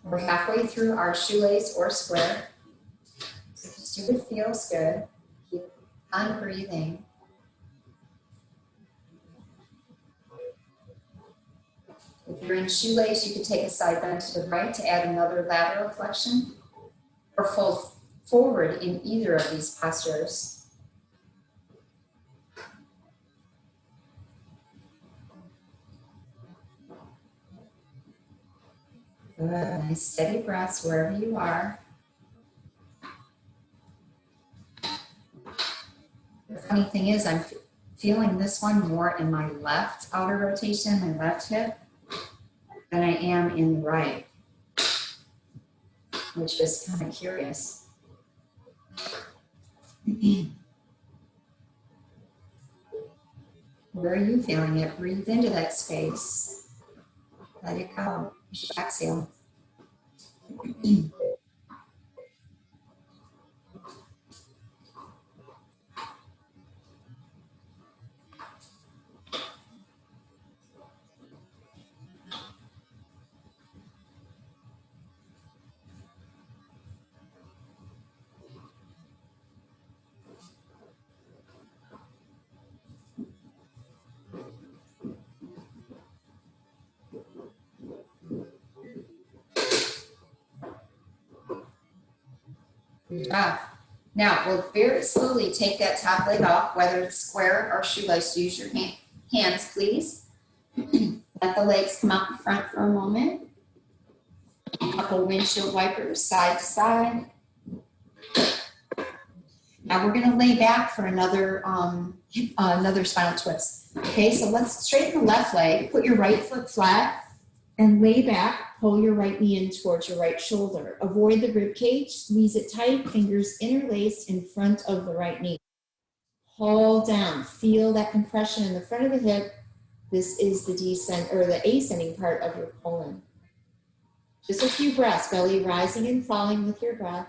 We're halfway through our shoelace or square. So just do what feels good. Keep on breathing. If you're in shoelace, you can take a side bend to the right to add another lateral flexion, or fold forward in either of these postures. Good, nice steady breaths wherever you are. The funny thing is, I'm feeling this one more in my left outer rotation, my left hip, than I am in the right, which is kind of curious. Where are you feeling it? Breathe into that space. Let it go. Exhale. Good job. Now, we'll very slowly take that top leg off, whether it's square or shoelace. Use your hands, please. Let the legs come out in front for a moment. A couple windshield wipers side to side. Now we're going to lay back for another spinal twist. Okay, so let's straighten the left leg. Put your right foot flat and lay back. Pull your right knee in towards your right shoulder. Avoid the rib cage. Squeeze it tight. Fingers interlaced in front of the right knee. Hold down. Feel that compression in the front of the hip. This is the descent or the ascending part of your colon. Just a few breaths. Belly rising and falling with your breath.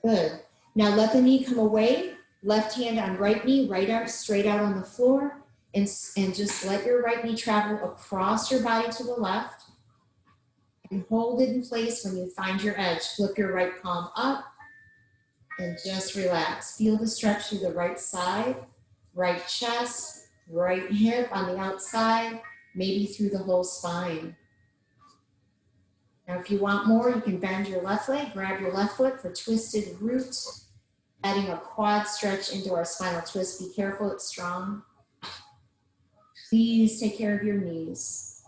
Good. Now let the knee come away. Left hand on right knee. Right arm straight out on the floor. and just let your right knee travel across your body to the left and hold it in place. When you find your edge, flip your right palm up and just relax. Feel the stretch through the right side, right chest, right hip on the outside, maybe through the whole spine. Now, if you want more, you can bend your left leg, grab your left foot for twisted root, adding a quad stretch into our spinal twist. Be careful, it's strong. Please take care of your knees.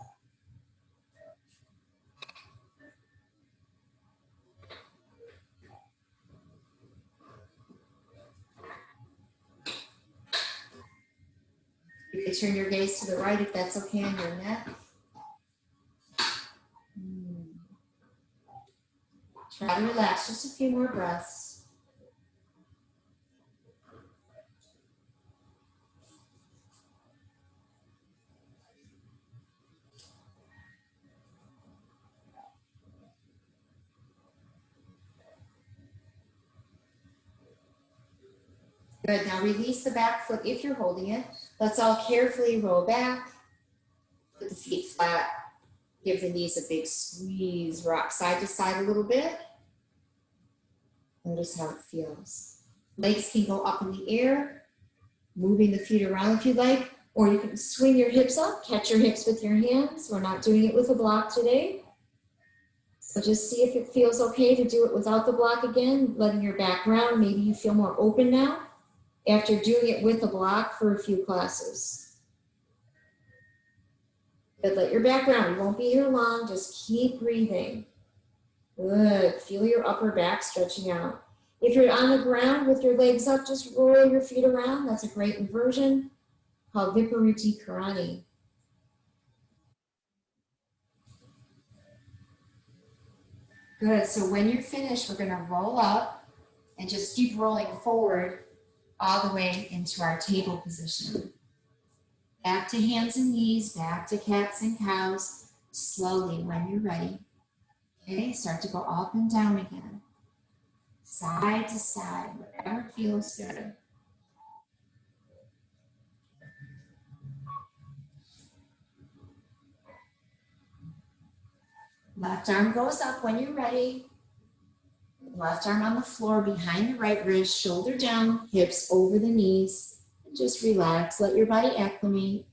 You can turn your gaze to the right if that's okay on your neck. Try to relax, just a few more breaths. Good, now release the back foot if you're holding it. Let's all carefully roll back. Put the feet flat. Give the knees a big squeeze. Rock side to side a little bit. Notice how it feels. Legs can go up in the air, moving the feet around if you like, or you can swing your hips up, catch your hips with your hands. We're not doing it with a block today. So just see if it feels okay to do it without the block again, letting your back round. Maybe you feel more open now after doing it with a block for a few classes. But let your back round. You won't be here long. Just keep breathing. Good. Feel your upper back stretching out. If you're on the ground with your legs up, just roll your feet around. That's a great inversion called Viparuti Karani. Good. So when you're finished, we're going to roll up and just keep rolling forward all the way into our table position. Back to hands and knees, back to cats and cows, slowly when you're ready. Okay, start to go up and down again. Side to side, whatever feels good. Left arm goes up when you're ready. Left arm on the floor behind the right wrist, shoulder down, hips over the knees. And just relax, let your body acclimate.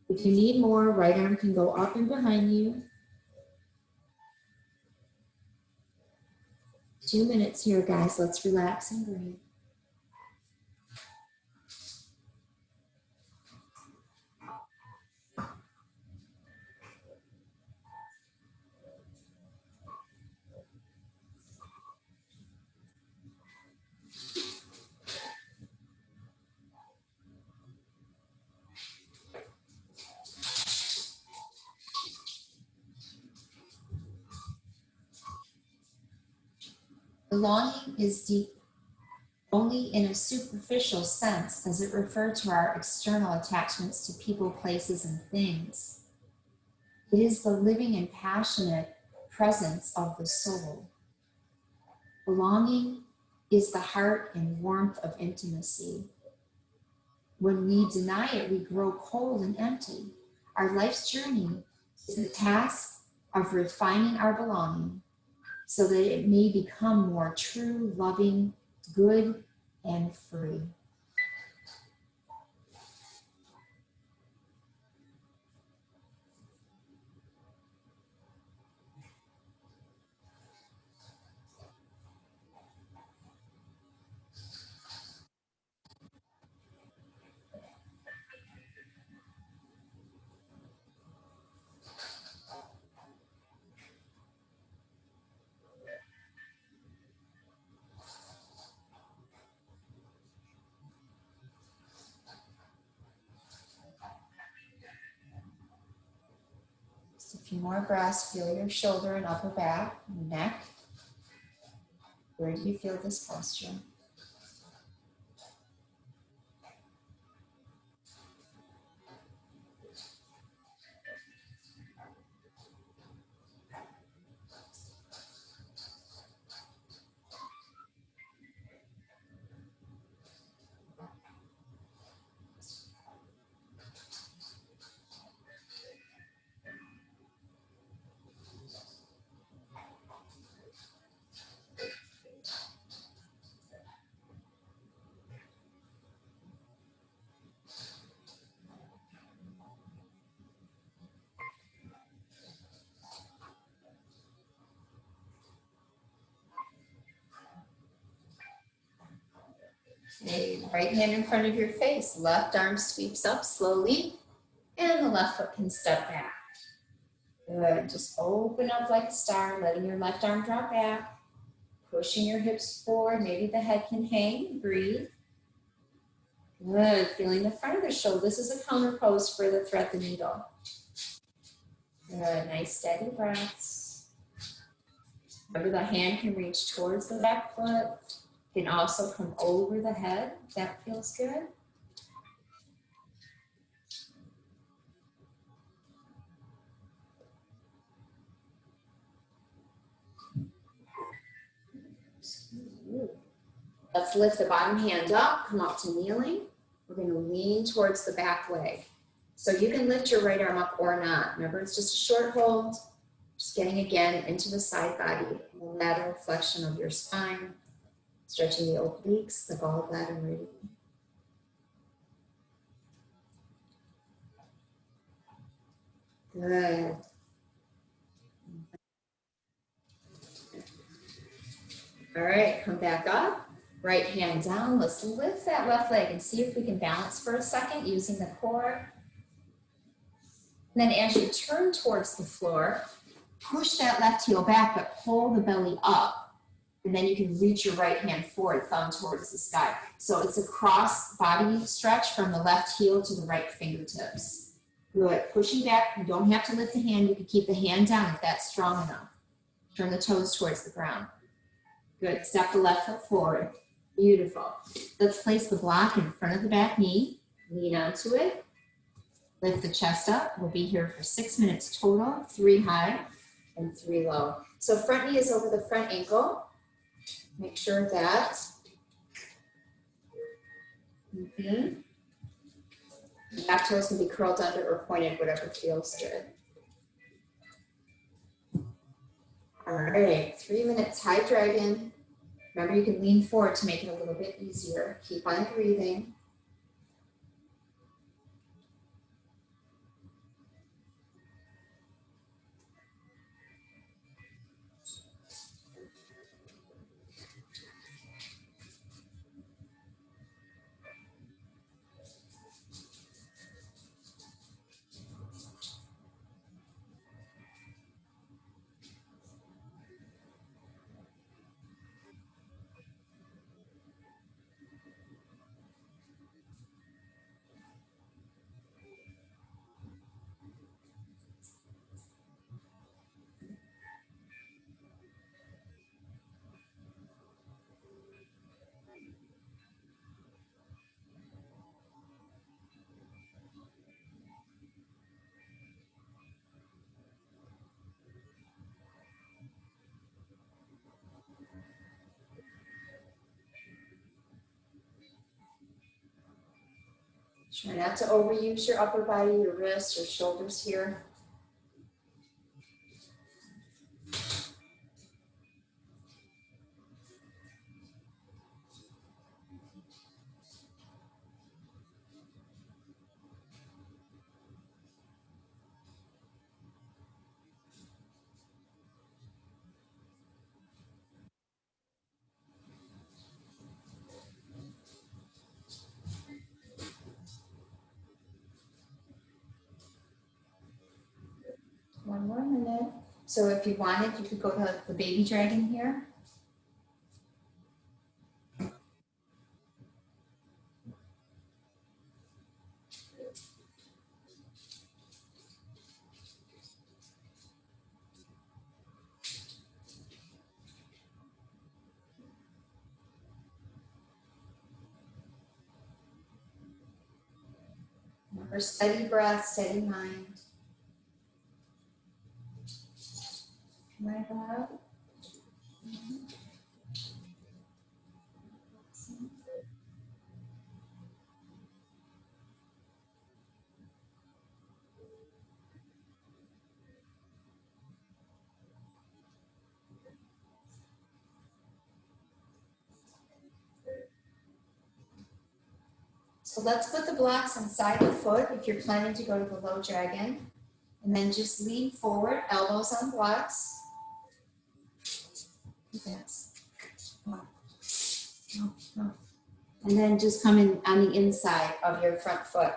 If you need more, right arm can go up and behind you. 2 minutes here, guys. Let's relax and breathe. Belonging is deep only in a superficial sense. Does it refer to our external attachments to people, places, and things? It is the living and passionate presence of the soul. Belonging is the heart and warmth of intimacy. When we deny it, we grow cold and empty. Our life's journey is the task of refining our belonging so that it may become more true, loving, good, and free. Just a few more breaths. Feel your shoulder and upper back, neck. Where do you feel this posture? Okay, right hand in front of your face, left arm sweeps up slowly, and the left foot can step back. Good, just open up like a star, letting your left arm drop back, pushing your hips forward, maybe the head can hang, breathe. Good, feeling the front of the shoulder. This is a counter pose for the thread the needle. Good, nice steady breaths. Remember the hand can reach towards the back foot, can also come over the head, if that feels good. Let's lift the bottom hand up, come up to kneeling. We're going to lean towards the back leg. So you can lift your right arm up or not. Remember, it's just a short hold. Just getting again into the side body, lateral flexion of your spine, stretching the obliques, the gallbladder radius. Good. All right, come back up. Right hand down. Let's lift that left leg and see if we can balance for a second using the core. And then as you turn towards the floor, push that left heel back, but pull the belly up. And then you can reach your right hand forward, thumb towards the sky. So it's a cross body stretch from the left heel to the right fingertips. Good, pushing back. You don't have to lift the hand. You can keep the hand down if that's strong enough. Turn the toes towards the ground. Good, step the left foot forward. Beautiful. Let's place the block in front of the back knee. Lean onto it. Lift the chest up. We'll be here for 6 minutes total, 3 high and 3 low. So front knee is over the front ankle. Make sure that back toes can be curled under or pointed, whatever feels good. All right, 3 minutes high dragon. Remember, you can lean forward to make it a little bit easier. Keep on breathing. Try not to overuse your upper body, your wrists, or shoulders here. One more minute. So if you wanted, you could go to the baby dragon here. Remember, steady breath, steady mind. Right out. So let's put the blocks inside the foot if you're planning to go to the low dragon. And then just lean forward, elbows on blocks. Yes. And then just come in on the inside of your front foot.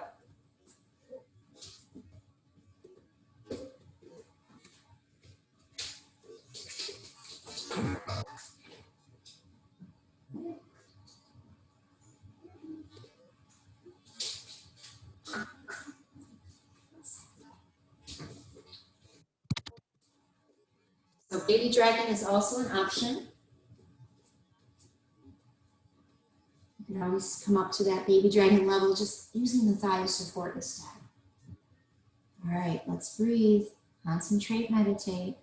So baby dragon is also an option. You can always come up to that baby dragon level just using the thigh support instead. All right, let's breathe, concentrate, meditate.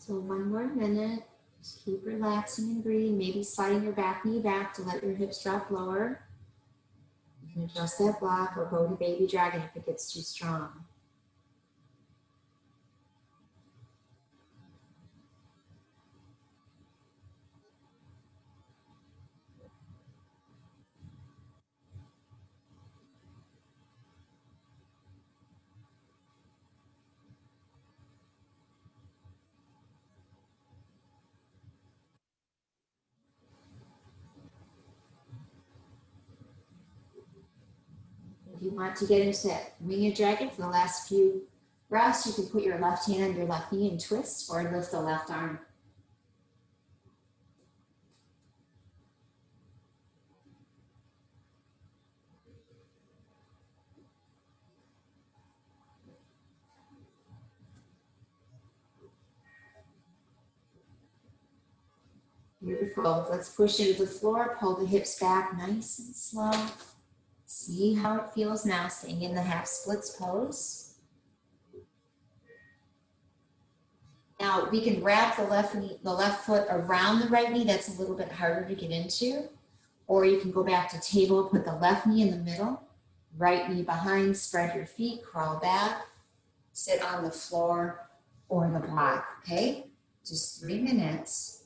So one more minute, just keep relaxing and breathing, maybe sliding your back knee back to let your hips drop lower. You can adjust that block or go to baby dragon if it gets too strong. If you want to get into that winged dragon for the last few breaths, you can put your left hand on your left knee and twist or lift the left arm. Beautiful. Let's push into the floor, pull the hips back nice and slow. See how it feels now, staying in the half splits pose. Now we can wrap the left knee, the left foot around the right knee. That's a little bit harder to get into. Or you can go back to table, put the left knee in the middle, right knee behind, spread your feet, crawl back, sit on the floor or the block, okay? Just 3 minutes.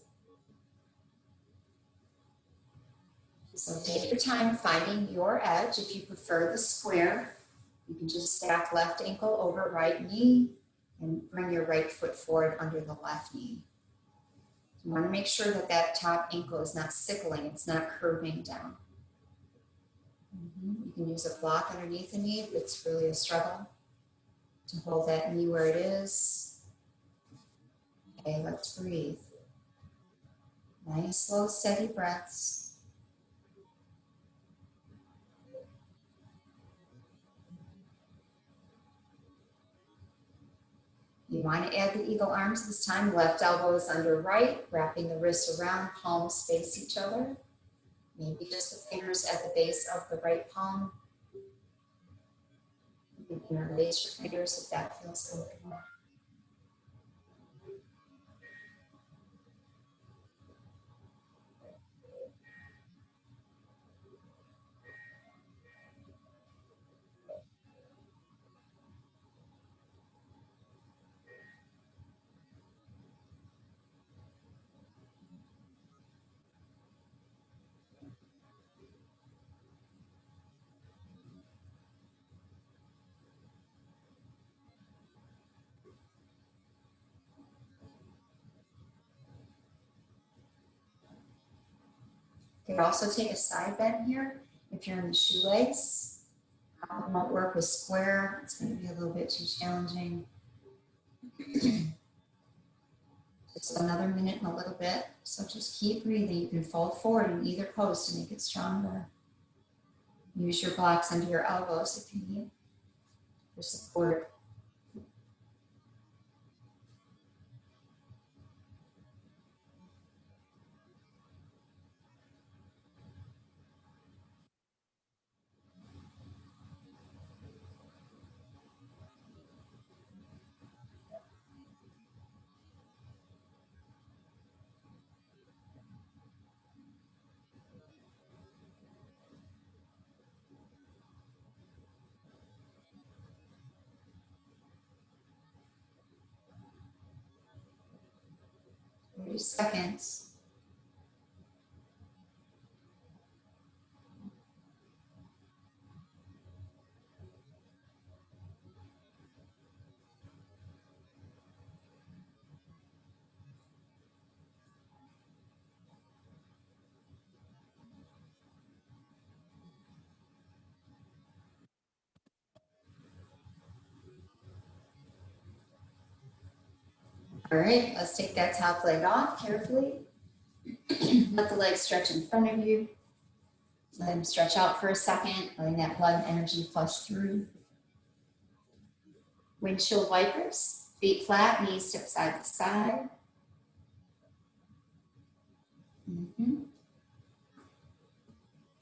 So take your time finding your edge. If you prefer the square, you can just stack left ankle over right knee and bring your right foot forward under the left knee. You want to make sure that that top ankle is not sickling, it's not curving down. You can use a block underneath the knee if it's really a struggle to hold that knee where it is. Okay, let's breathe. Nice, slow, steady breaths. You want to add the eagle arms this time. Left elbow is under right, wrapping the wrists around, palms face each other. Maybe just the fingers at the base of the right palm. You can interlace your fingers if that feels comfortable. You can also take a side bend here if you're in the shoelace. Won't work with square. It's going to be a little bit too challenging. Just another minute and a little bit. So just keep breathing. You can fold forward in either pose to make it stronger. Use your blocks under your elbows if you need for support. 30 seconds. All right, let's take that top leg off carefully. Let the legs stretch in front of you. Let them stretch out for a second, letting that blood and energy flush through. Windshield wipers, feet flat, knees tip side to side.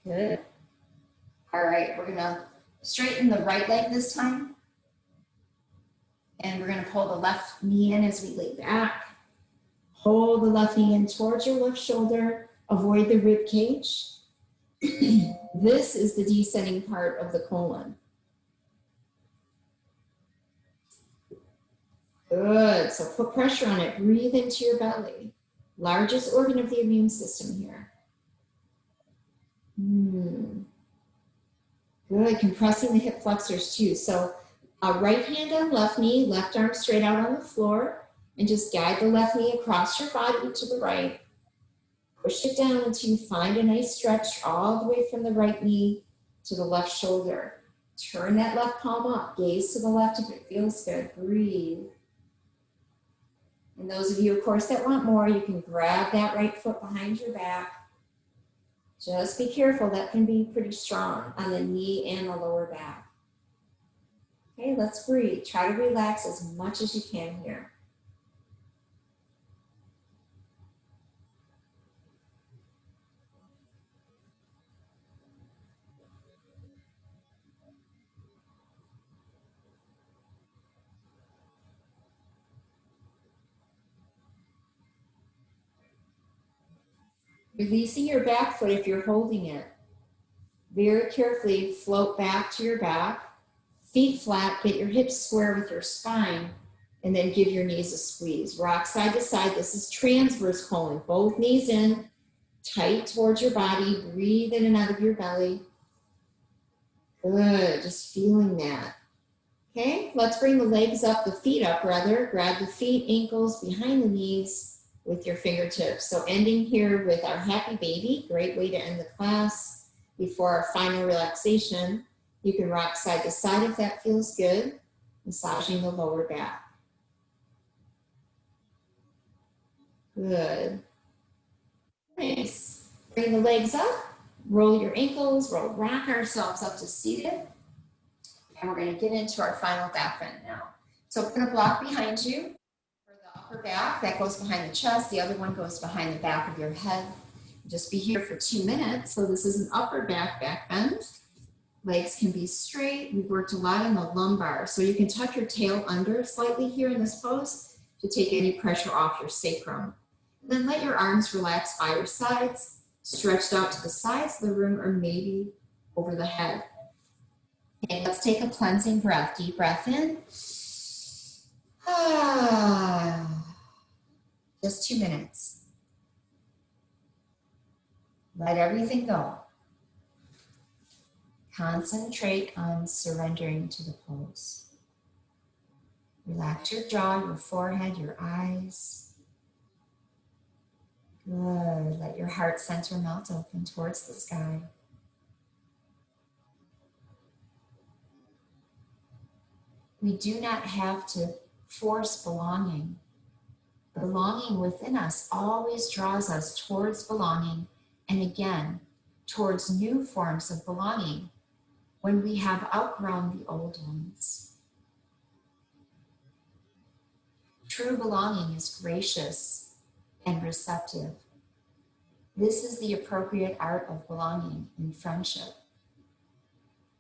Good. All right, we're gonna straighten the right leg this time. And we're gonna pull the left knee in as we lay back. Hold the left knee in towards your left shoulder. Avoid the rib cage. This is the descending part of the colon. Good, so put pressure on it. Breathe into your belly. Largest organ of the immune system here. Good, compressing the hip flexors too. So right hand on left knee, left arm straight out on the floor, and just guide the left knee across your body to the right. Push it down until you find a nice stretch all the way from the right knee to the left shoulder. Turn that left palm up, gaze to the left if it feels good, breathe. And those of you, of course, that want more, you can grab that right foot behind your back. Just be careful, that can be pretty strong on the knee and the lower back. Okay, let's breathe. Try to relax as much as you can here. Releasing your back foot if you're holding it. Very carefully float back to your back. Feet flat, get your hips square with your spine, and then give your knees a squeeze. Rock side to side. This is transverse colon. Both knees in, tight towards your body. Breathe in and out of your belly. Good, just feeling that. Okay, let's bring the legs up, the feet up rather. Grab the feet, ankles, behind the knees with your fingertips. So ending here with our happy baby. Great way to end the class. Before our final relaxation, you can rock side to side if that feels good, massaging the lower back. Good. Nice. Bring the legs up, roll your ankles, rock ourselves up to seated. And we're going to get into our final back bend now. So put a block behind you for the upper back. That goes behind the chest. The other one goes behind the back of your head. Just be here for 2 minutes. So this is an upper back bend. Legs can be straight. We've worked a lot in the lumbar. So you can tuck your tail under slightly here in this pose to take any pressure off your sacrum. And then let your arms relax by your sides, stretched out to the sides of the room or maybe over the head. Okay, let's take a cleansing breath. Deep breath in. Just 2 minutes. Let everything go. Concentrate on surrendering to the pose. Relax your jaw, your forehead, your eyes. Good. Let your heart center melt open towards the sky. We do not have to force belonging. Belonging within us always draws us towards belonging, and again, towards new forms of belonging when we have outgrown the old ones. True belonging is gracious and receptive. This is the appropriate art of belonging in friendship.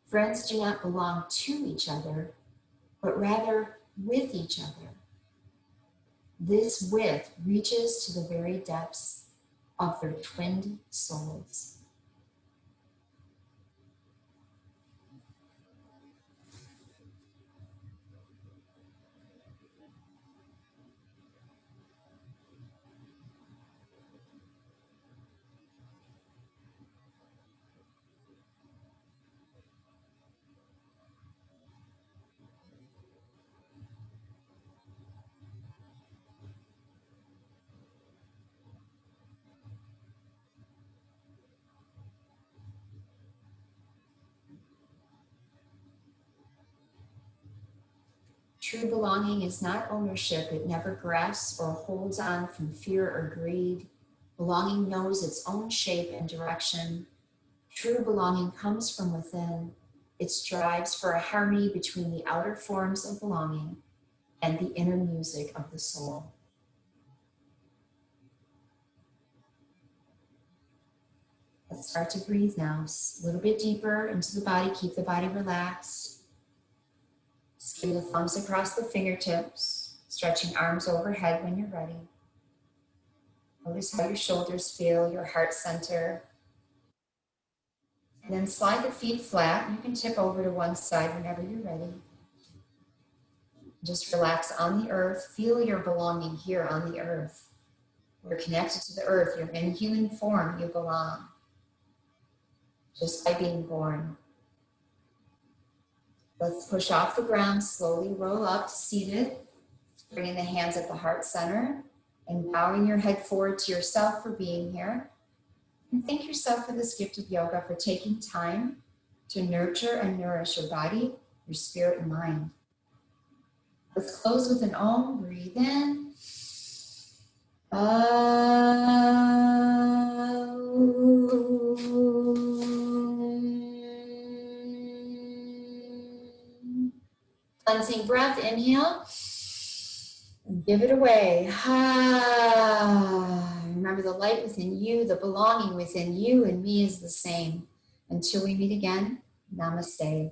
Friends do not belong to each other, but rather with each other. This with reaches to the very depths of their twinned souls. True belonging is not ownership. It never grasps or holds on from fear or greed. Belonging knows its own shape and direction. True belonging comes from within. It strives for a harmony between the outer forms of belonging and the inner music of the soul. Let's start to breathe now. A little bit deeper into the body. Keep the body relaxed. Skim the thumbs across the fingertips, stretching arms overhead when you're ready. Notice how your shoulders feel, your heart center. And then slide the feet flat. You can tip over to one side whenever you're ready. Just relax on the earth. Feel your belonging here on the earth. You're connected to the earth. You're in human form. You belong. Just by being born. Let's push off the ground, slowly roll up to seated, bringing the hands at the heart center and bowing your head forward to yourself for being here. And thank yourself for this gift of yoga, for taking time to nurture and nourish your body, your spirit, and mind. Let's close with an Om. Breathe in. Cleansing breath, inhale, and give it away. Remember the light within you, the belonging within you and me is the same. Until we meet again, namaste.